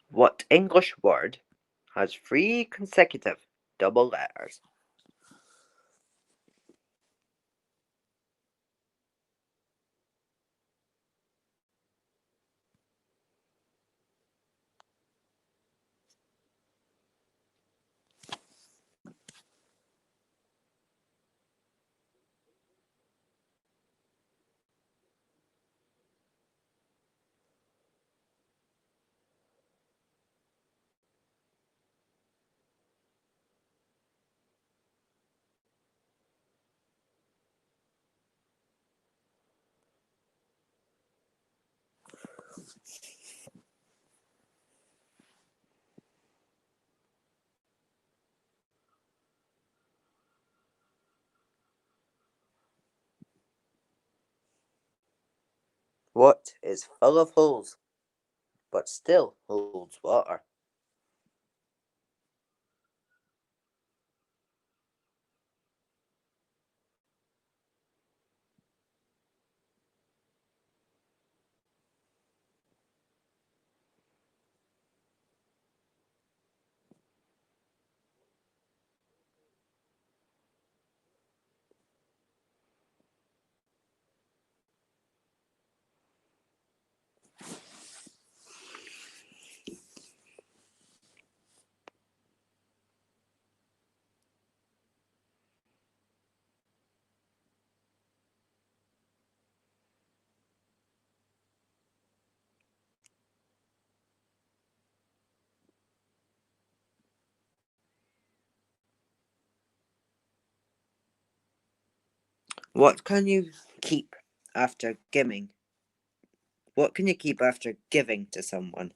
What English word has 3 consecutive double letters? What is full of holes, but still holds water? What can you keep after giving? What can you keep after giving to someone?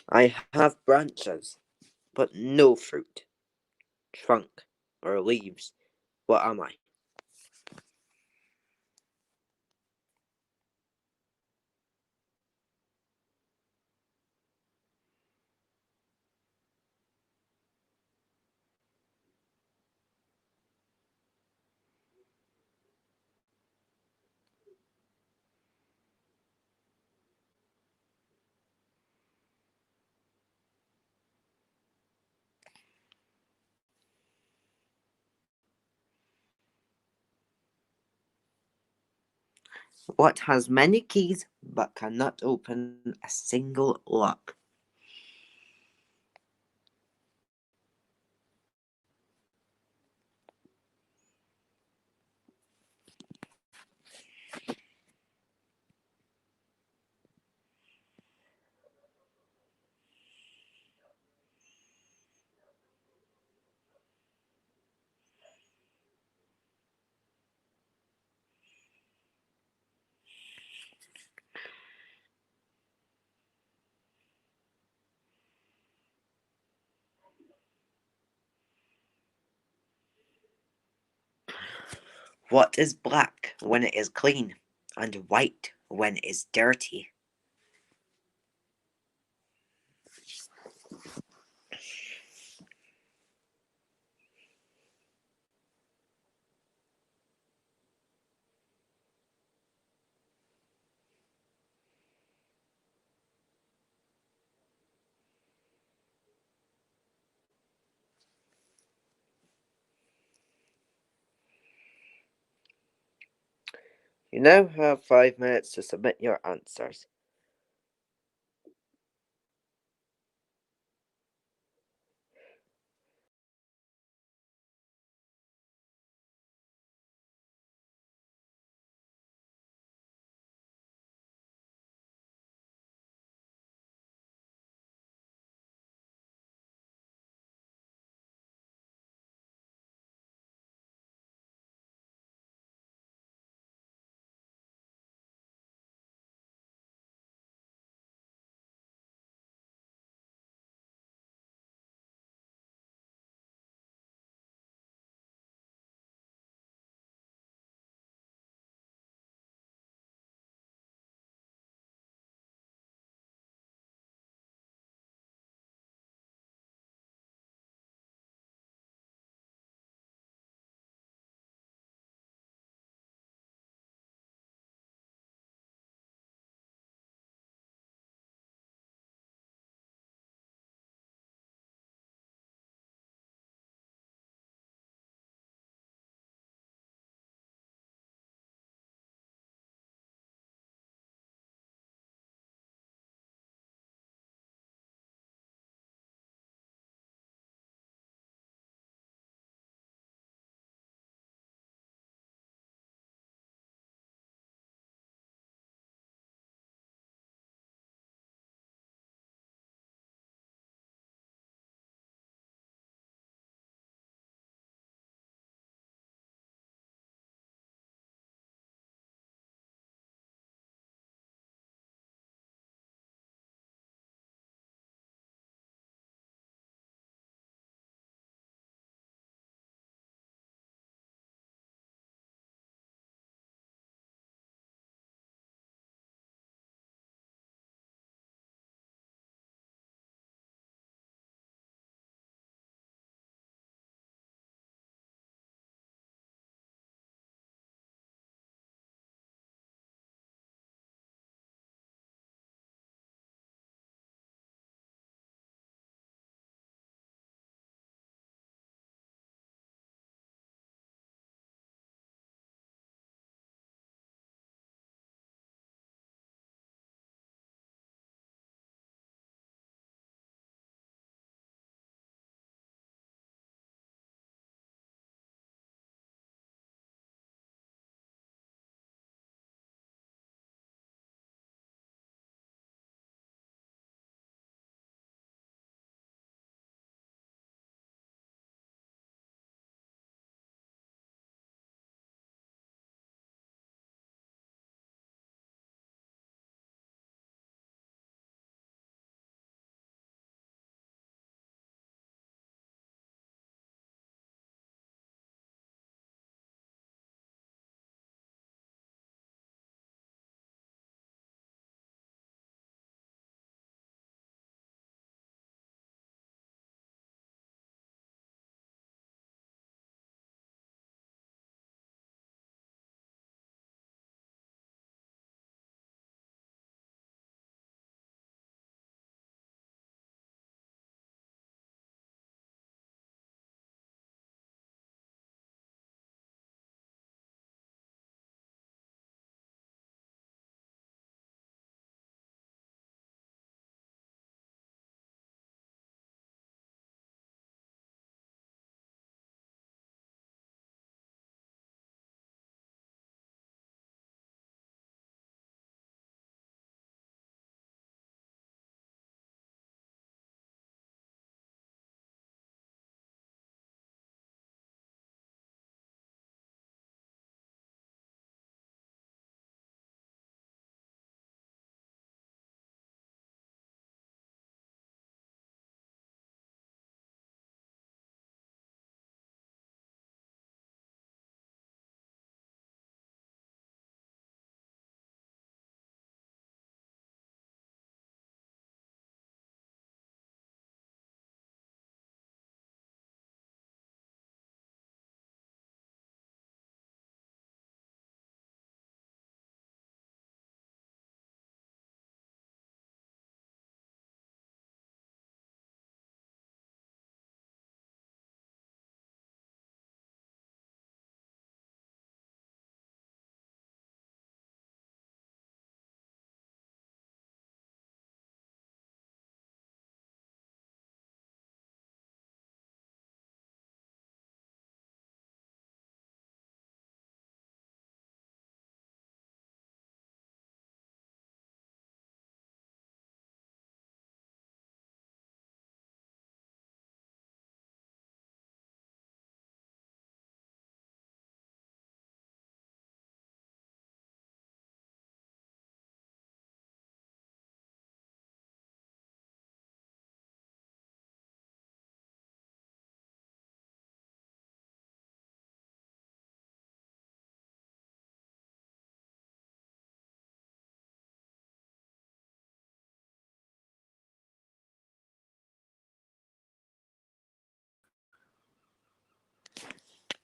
I have branches, but no fruit, trunk, or leaves. What am I? What has many keys but cannot open a single lock? What is black when it is clean and white when it is dirty? You now have 5 minutes to submit your answers.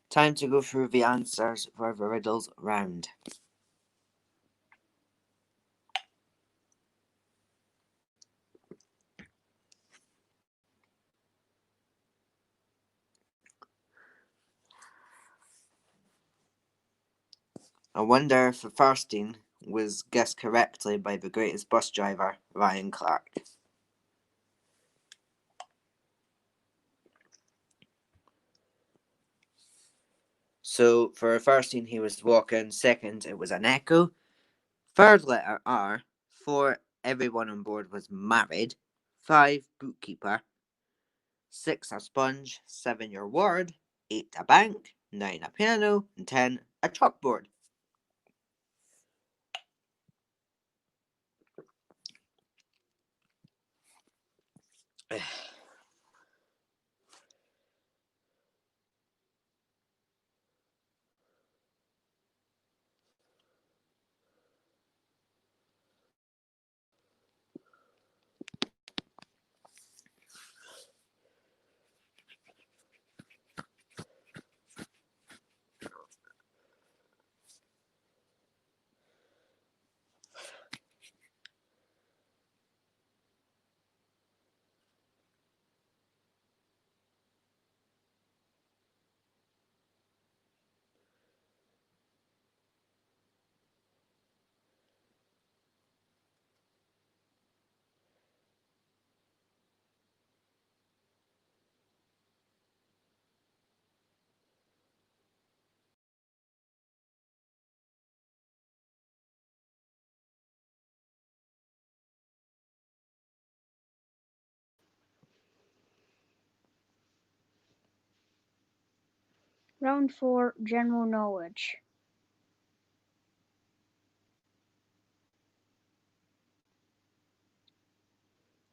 Time to go through the answers for the riddles round. I wonder if the first was guessed correctly by the greatest bus driver, Ryan Clark. So for the first he was walking. Second, it was an echo. Third letter R. 4, everyone on board was married. 5, bookkeeper. 6, a sponge. 7, your ward. 8, a bank. 9, a piano. And 10, a chalkboard. Round 4, General Knowledge.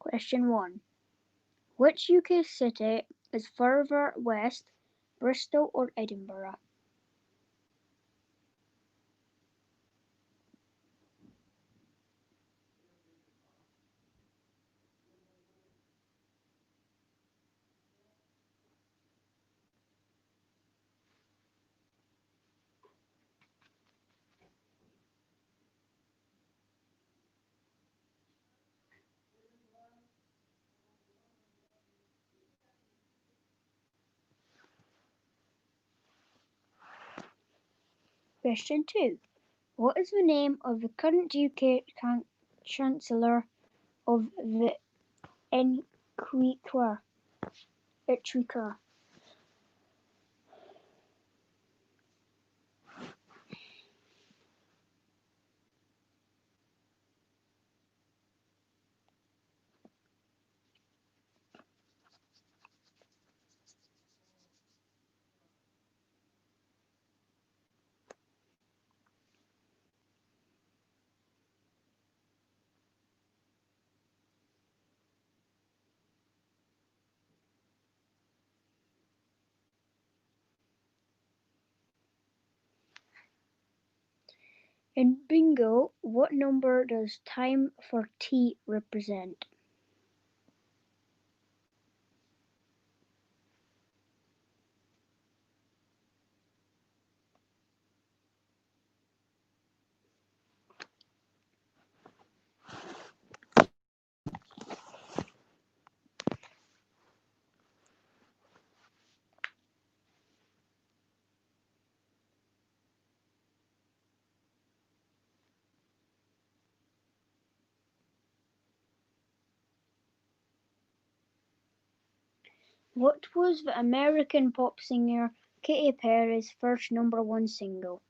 Question 1. Which UK city is further west, Bristol or Edinburgh? Question 2. What is the name of the current UK Chancellor of the Exchequer? In bingo, what number does time for tea represent? What was the American pop singer Katy Perry's first #1 single?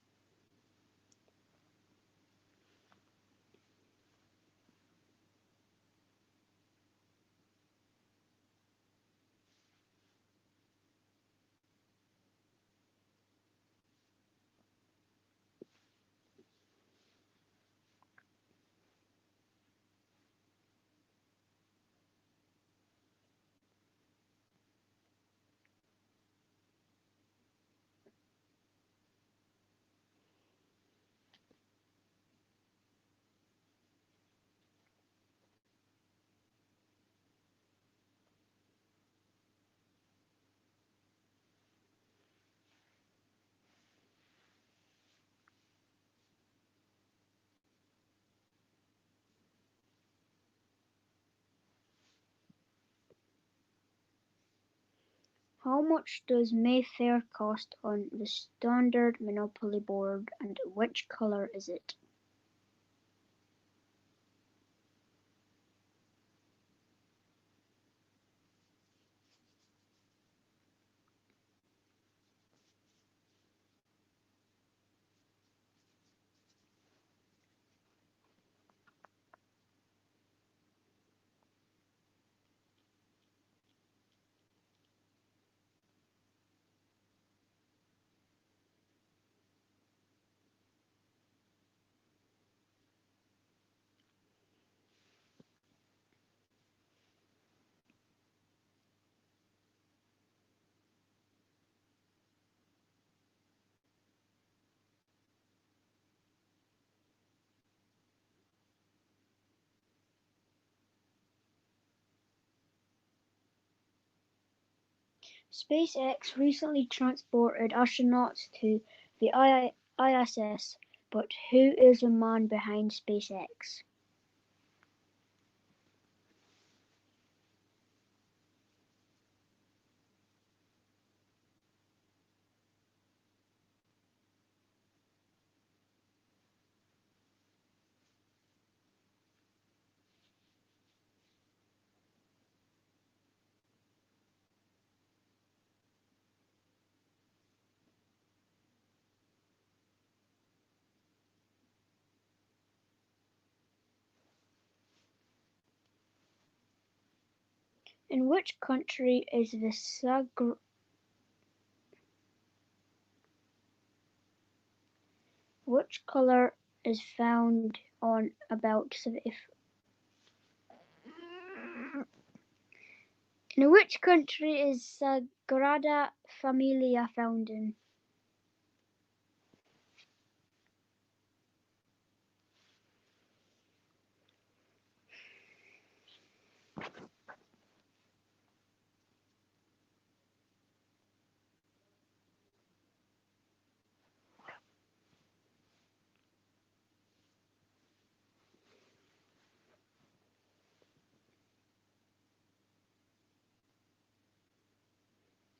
How much does Mayfair cost on the standard Monopoly board, and which colour is it? SpaceX recently transported astronauts to the ISS, but who is the man behind SpaceX? In which country is the Which colour is found on about 70? In which country is Sagrada Familia found in?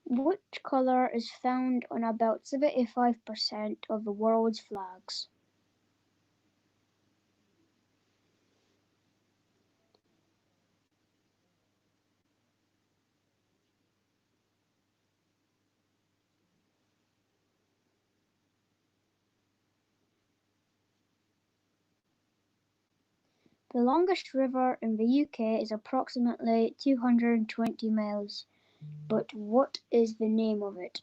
Which colour is found on about 75% of the world's flags? The longest river in the UK is approximately 220 miles, but what is the name of it?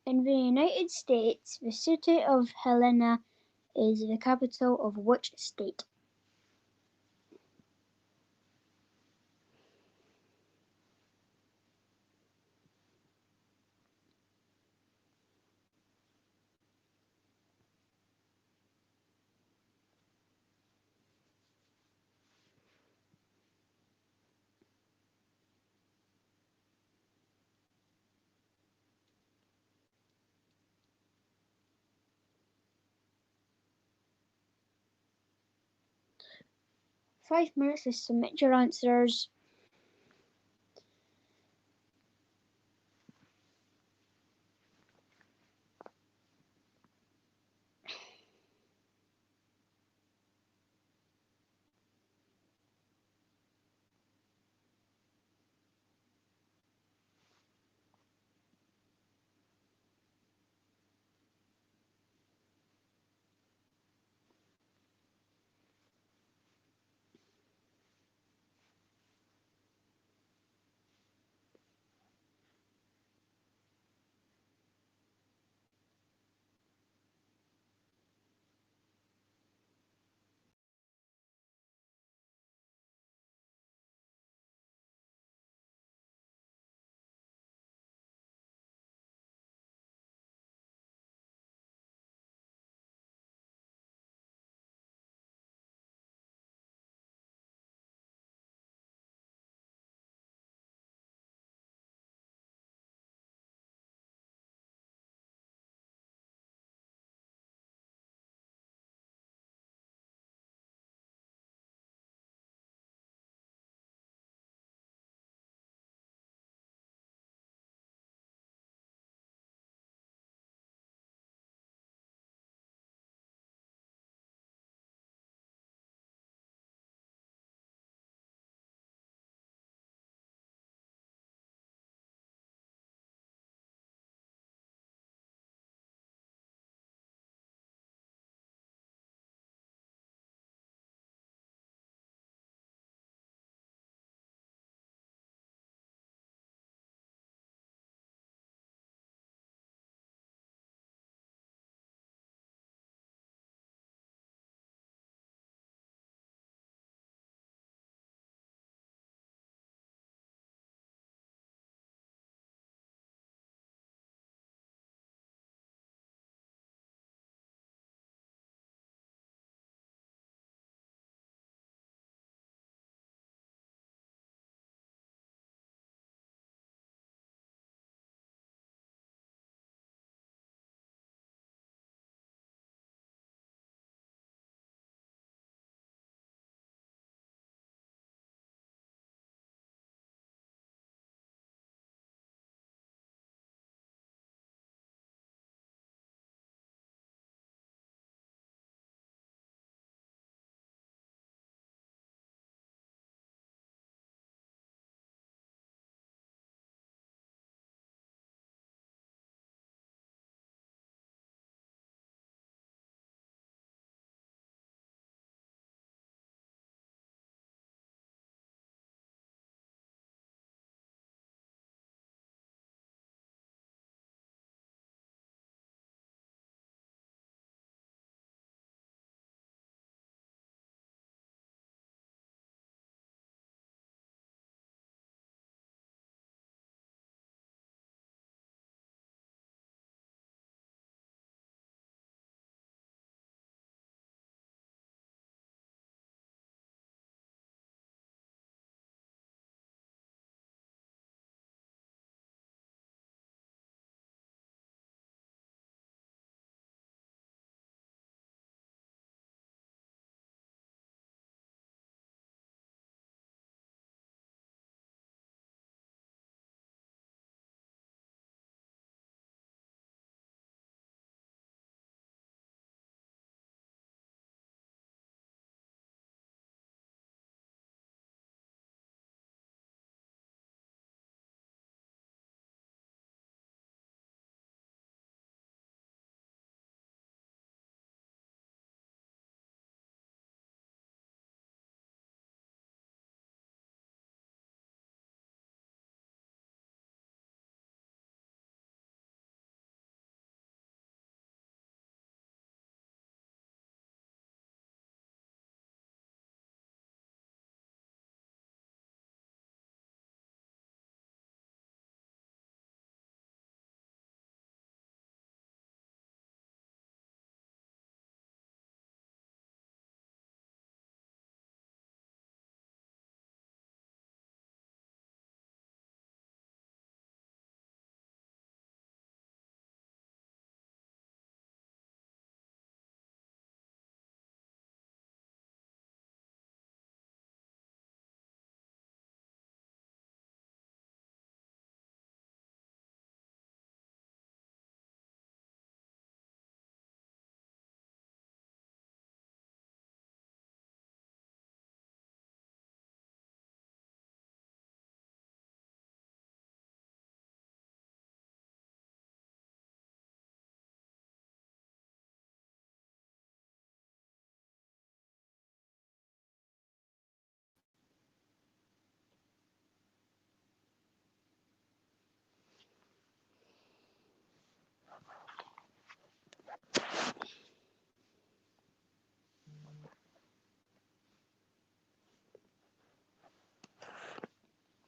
In the United States, the city of Helena is the capital of which state? Five minutes to submit your answers.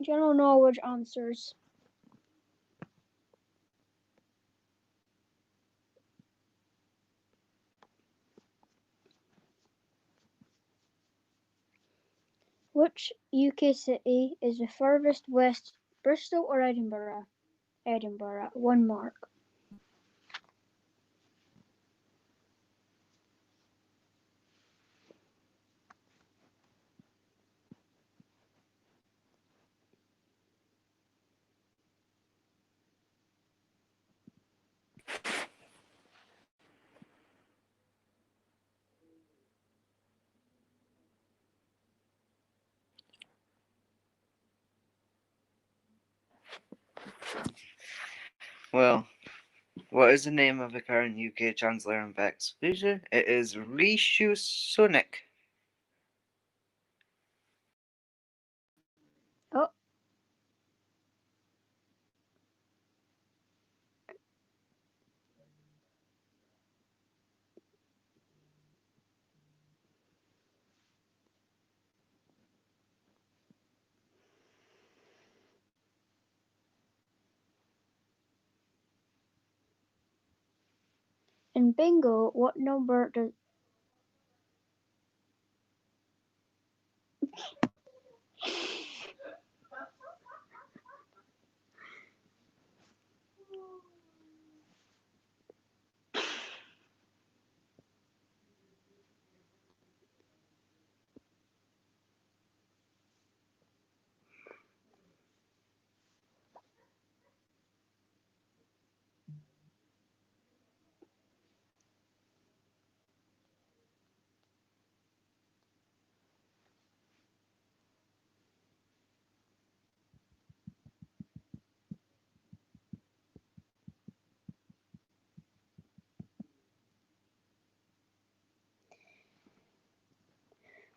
General knowledge answers. Which UK city is the furthest west, Bristol or Edinburgh? Edinburgh, 1 mark. Well, what is the name of the current UK Chancellor in Beck's future? It is Rishi Sunak. Oh. In bingo, what number does...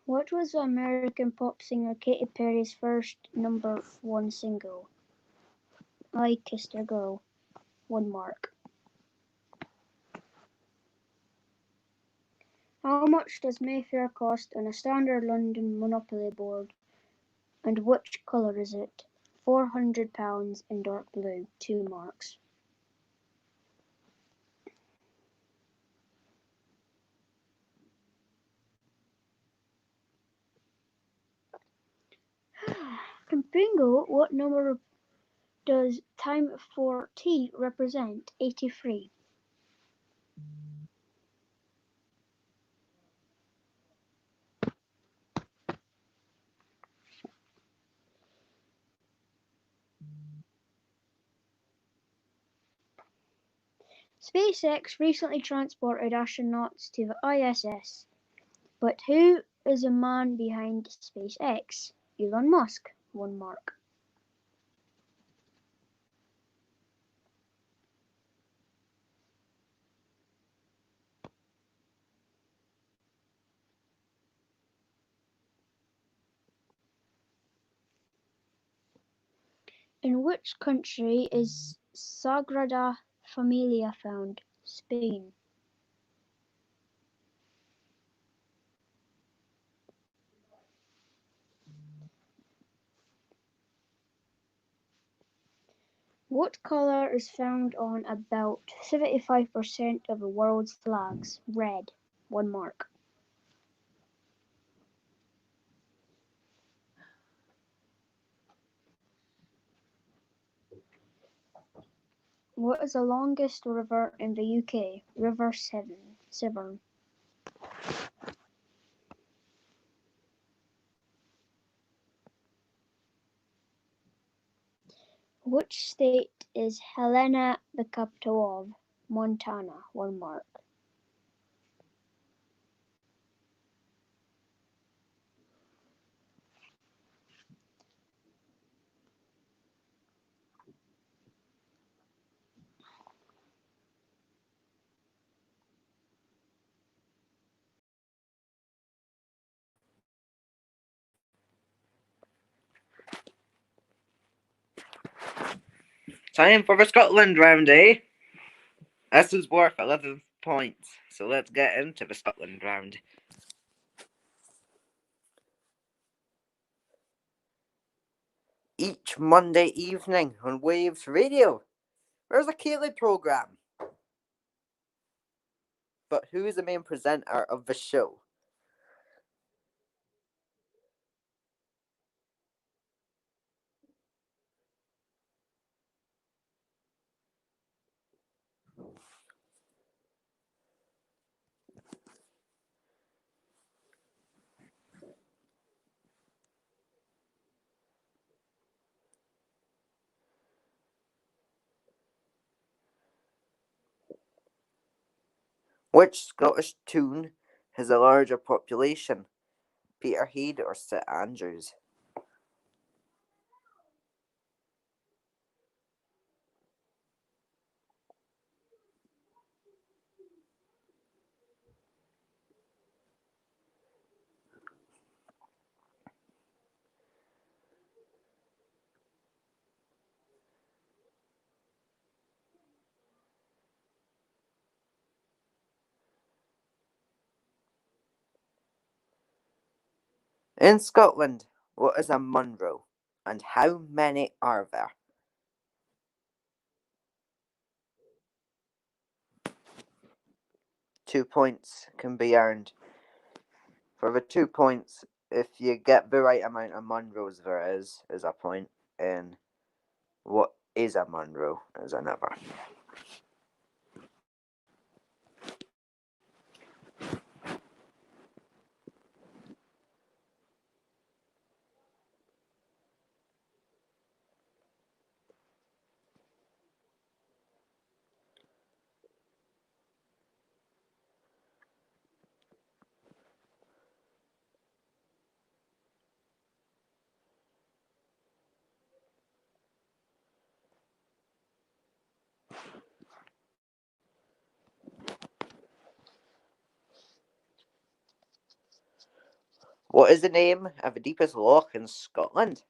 What was the American pop singer Katy Perry's first #1 single? I Kissed a Girl, 1 mark. How much does Mayfair cost on a standard London Monopoly board? And which colour is it? £400 in dark blue, 2 marks. In bingo, what number does time for tea represent? 83. SpaceX recently transported astronauts to the ISS, but who is the man behind SpaceX? Elon Musk, 1 mark. In which country is Sagrada Familia found? Spain. What colour is found on about 75% of the world's flags? Red, 1 mark. What is the longest river in the UK? River Severn. Which state is Helena the capital of? Montana, 1 mark. Time for the Scotland round, eh? This is worth 11 points, so let's get into the Scotland round. each Monday evening on Waves Radio. There's a Kaylee programme. But who is the main presenter of the show? Which Scottish town has a larger population, Peterhead or St Andrews? In Scotland, what is a Munro, and how many are there? Two points can be earned. For the 2 points, if you get the right amount of Munros there is a point, and what is a Munro is another. What is the name of the deepest loch in Scotland?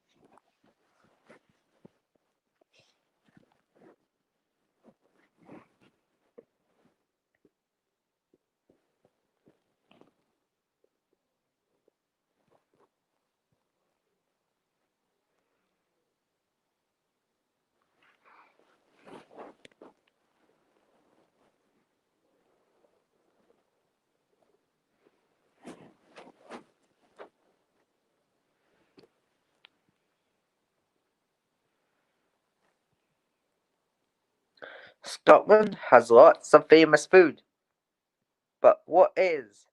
Scotland has lots of famous food, but what is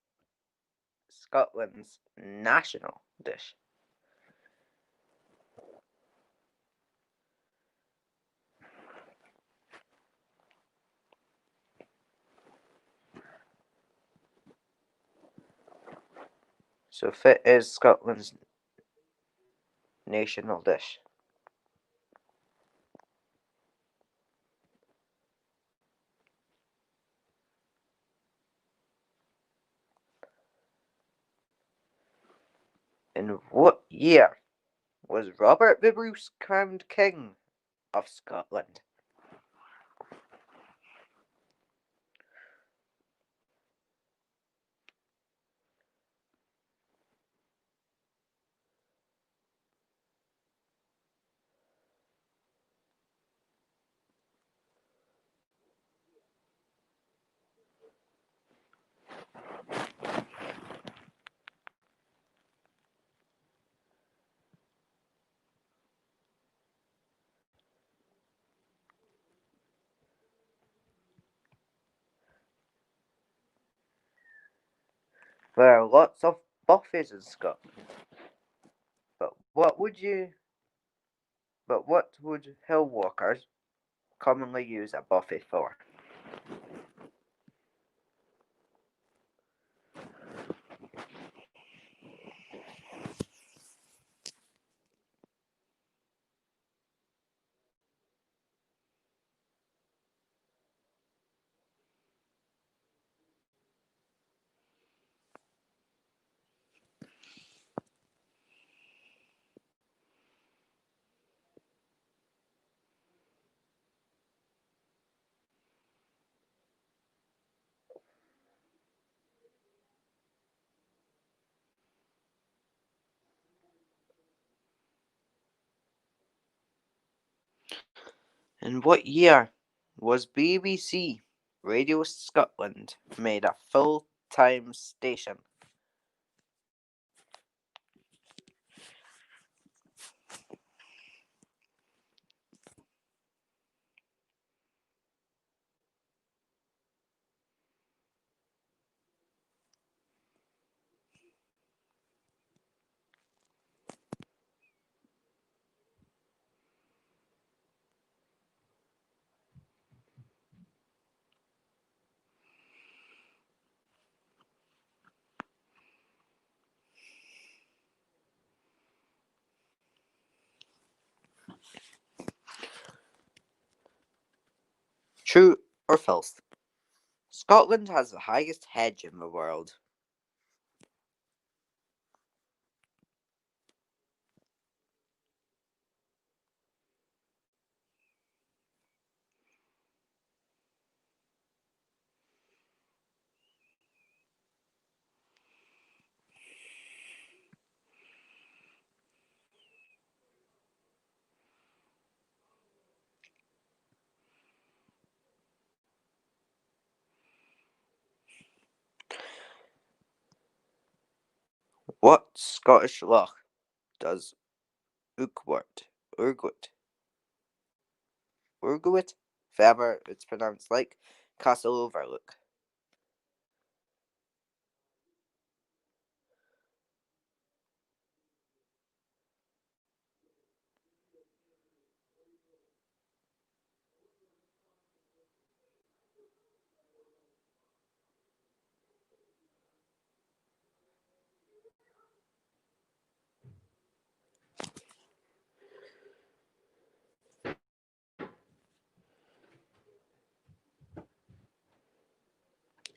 Scotland's national dish? So fit is Scotland's national dish. In what year was Robert the Bruce crowned King of Scotland? There are lots of buffets in Scotland, but what would hill walkers commonly use a buffet for? In what year was BBC Radio Scotland made a full-time station? True or false? Scotland has the highest hedge in the world. What Scottish loch does Urquhart, if ever it's pronounced like, Castle overlook?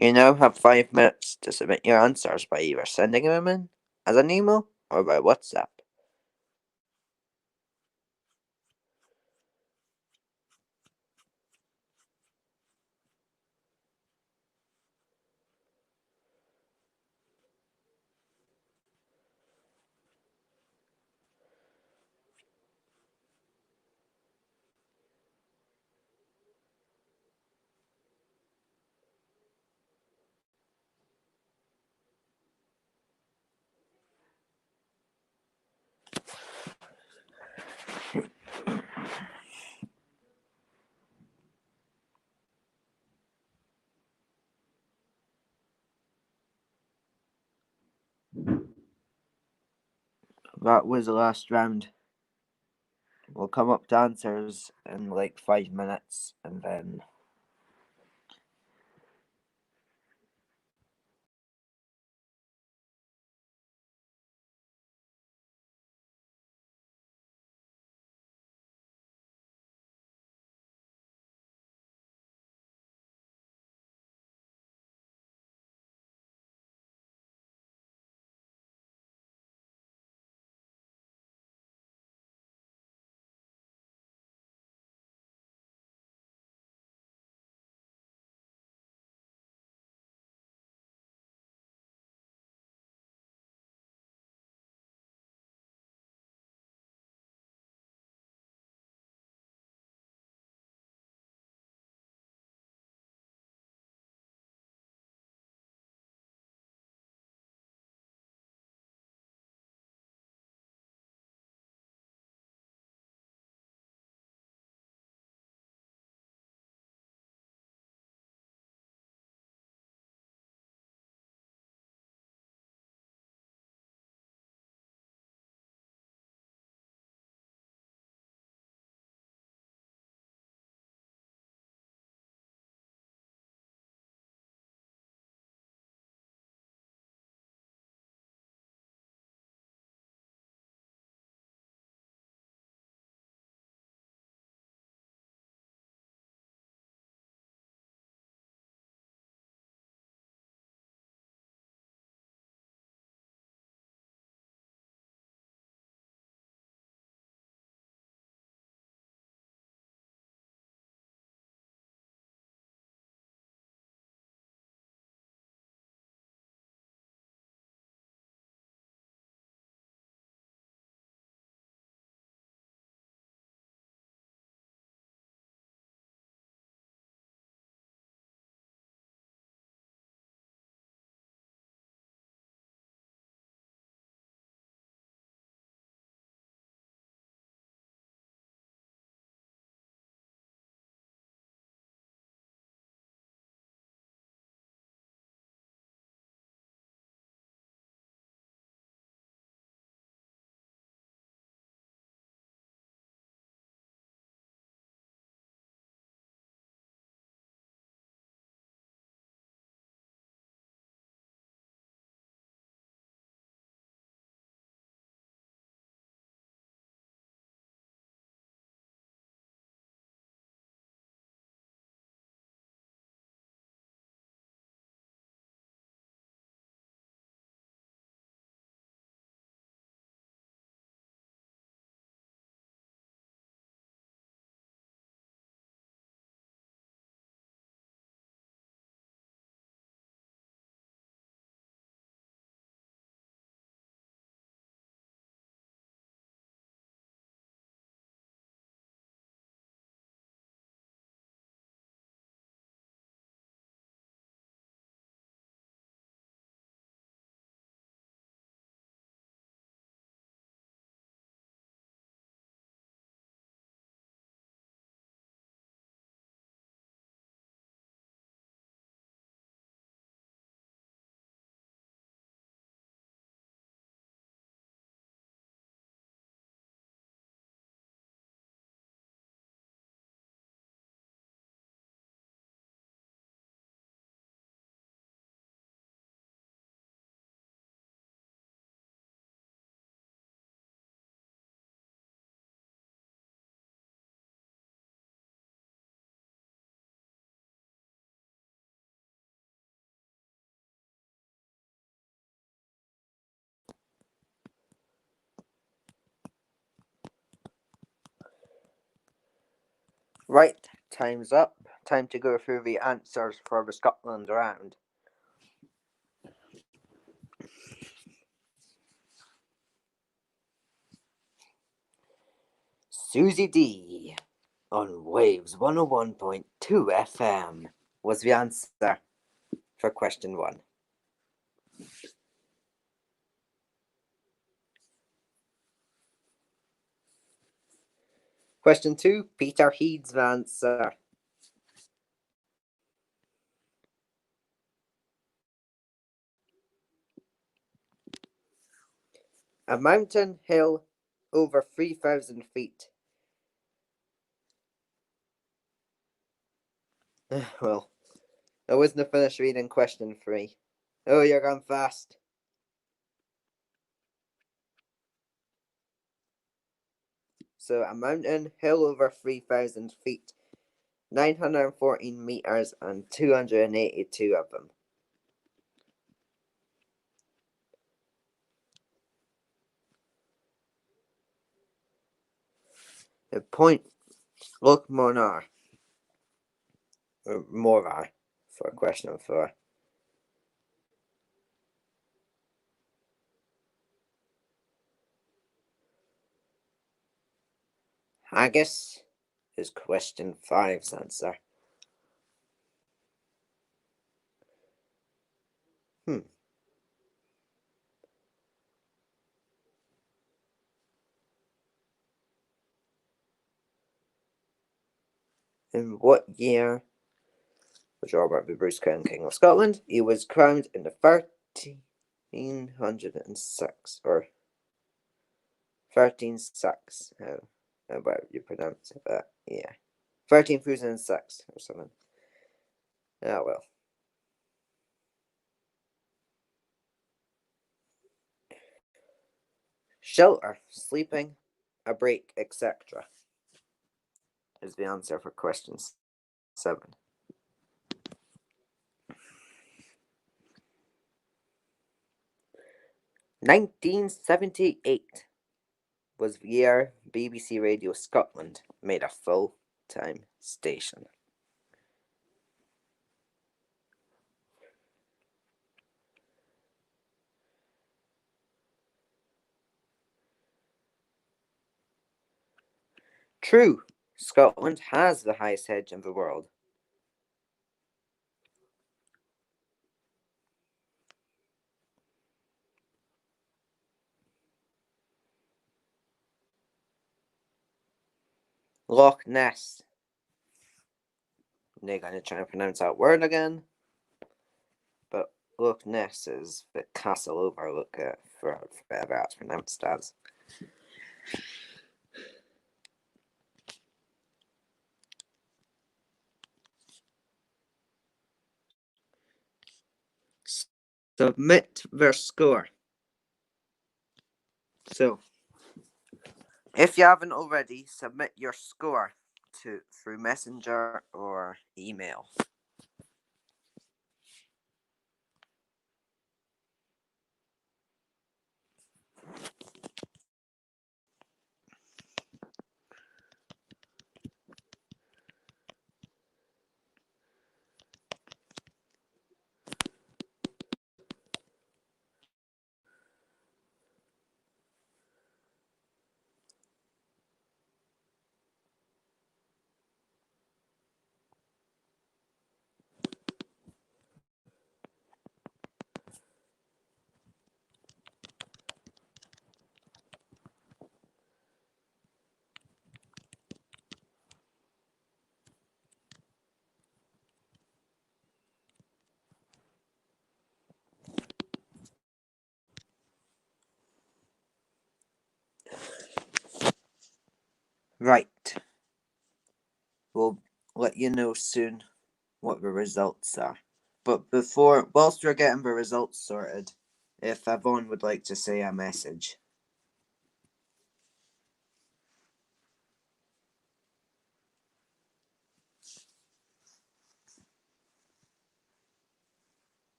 You now have 5 minutes to submit your answers by either sending them in as an email or by WhatsApp. That was the last round. We'll come up to answers in like 5 minutes and then Right, time's up. Time to go through the answers for the Scotland round. Susie D on Waves 101.2 FM was the answer for question 1. Question 2, Peter Heed's the answer. A mountain hill over 3,000 feet. Well, I wasn't finished reading question 3. Oh, you're going fast. So, a mountain hill over 3,000 feet, 914 meters, and 282 of them. The point look Monar for question 4. Haggis is question 5's answer. In what year was Robert the Bruce crowned King of Scotland? He was crowned in the 1306 or 1306. How about you pronounce it? But yeah, 1306 or something. Ah well. Shelter, sleeping, a break, etc. is the answer for question 7. (1978) was the year BBC Radio Scotland made a full-time station. True, Scotland has the highest hedge in the world. Loch Ness. They're going to try and pronounce that word again. But Loch Ness is the castle overlook for whatever that's pronounced as. Submit their score. So, if you haven't already, submit your score through Messenger or email. Right. We'll let you know soon what the results are. But whilst we're getting the results sorted, if Yvonne would like to say a message.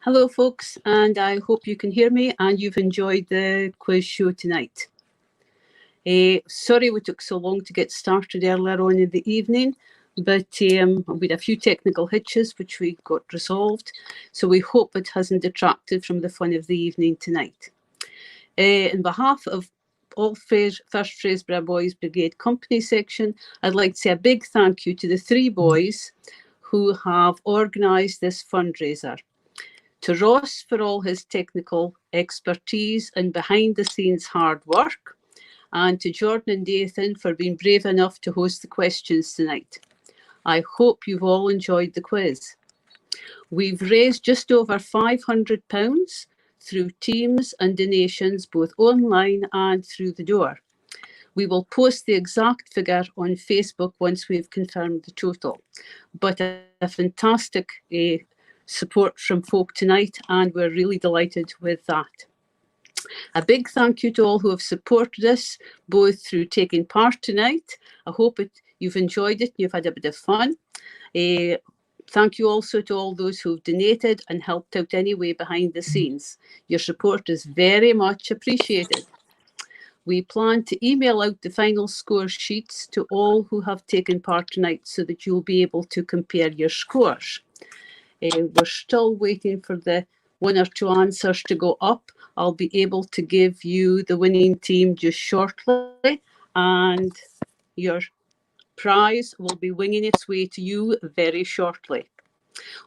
Hello, folks, and I hope you can hear me and you've enjoyed the quiz show tonight. Sorry we took so long to get started earlier on in the evening, but we had a few technical hitches which we got resolved, so we hope it hasn't detracted from the fun of the evening tonight. In behalf of all First Fraserburgh Boys Brigade Company section, I'd like to say a big thank you to the 3 boys who have organised this fundraiser. To Ross for all his technical expertise and behind the scenes hard work, and to Jordan and Dathan for being brave enough to host the questions tonight. I hope you've all enjoyed the quiz. We've raised just over £500 through teams and donations, both online and through the door. We will post the exact figure on Facebook once we've confirmed the total. But a fantastic support from folk tonight, and we're really delighted with that. A big thank you to all who have supported us, both through taking part tonight. I hope you've enjoyed it and you've had a bit of fun. Thank you also to all those who've donated and helped out anyway behind the scenes. Your support is very much appreciated. We plan to email out the final score sheets to all who have taken part tonight so that you'll be able to compare your scores. We're still waiting for the 1 or 2 answers to go up. I'll be able to give you the winning team just shortly, and your prize will be winging its way to you very shortly.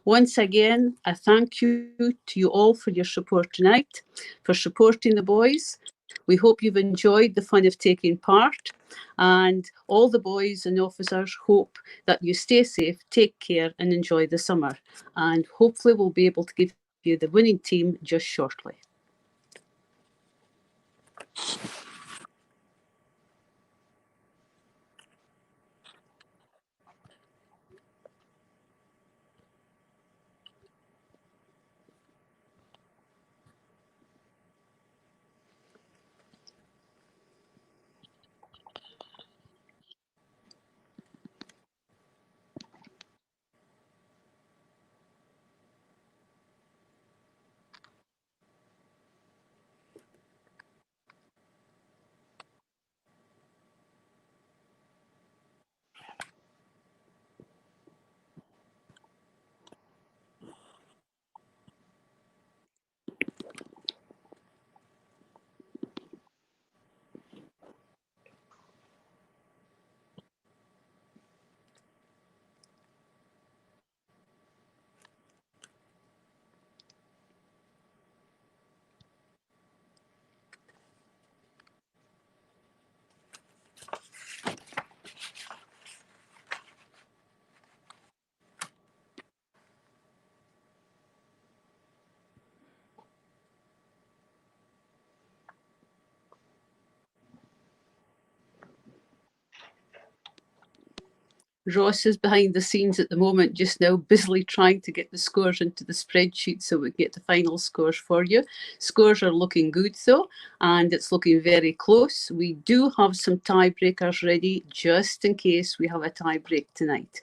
Once again, a thank you to you all for your support tonight, for supporting the boys. We hope you've enjoyed the fun of taking part, and all the boys and officers hope that you stay safe, take care and enjoy the summer. And hopefully we'll be able to give you the winning team just shortly. Ross is behind the scenes at the moment, just now busily trying to get the scores into the spreadsheet so we get the final scores for you. Scores are looking good though, and it's looking very close. We do have some tiebreakers ready just in case we have a tie break tonight.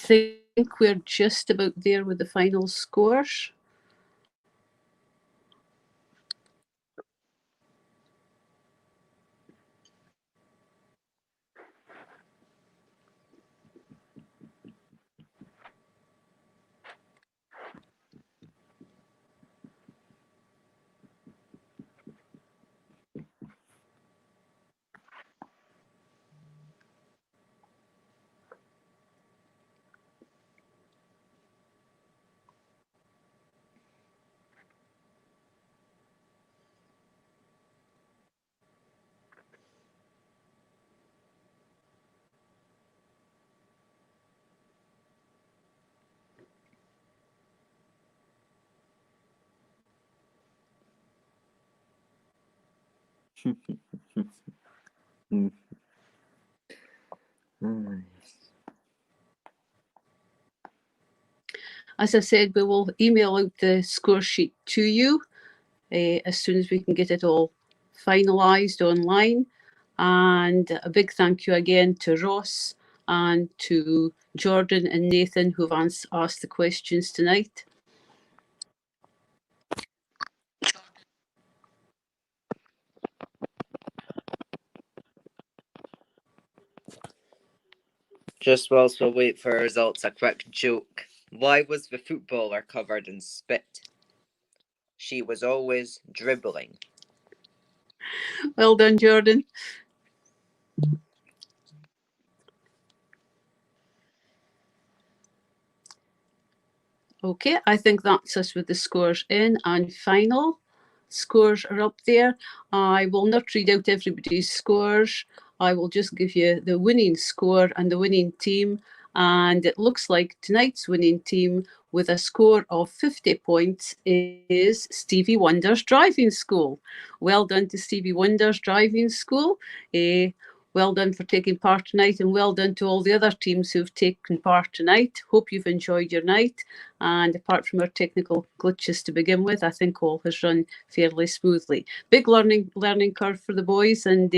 I think we're just about there with the final scores. As I said, we will email out the score sheet to you as soon as we can get it all finalised online. And a big thank you again to Ross and to Jordan and Nathan who've asked the questions tonight. Just whilst we wait for results, a quick joke. Why was the footballer covered in spit? She was always dribbling. Well done, Jordan. Okay, I think that's us with the scores in and final. Scores are up there. I will not read out everybody's scores. I will just give you the winning score and the winning team. And it looks like tonight's winning team with a score of 50 points is Stevie Wonder's Driving School. Well done to Stevie Wonder's Driving School. Well done for taking part tonight, and well done to all the other teams who've taken part tonight. Hope you've enjoyed your night. And apart from our technical glitches to begin with, I think all has run fairly smoothly. Big learning curve for the boys, and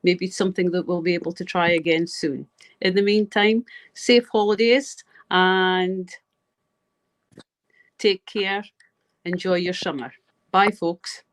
maybe something that we'll be able to try again soon. In the meantime, safe holidays and take care. Enjoy your summer. Bye, folks.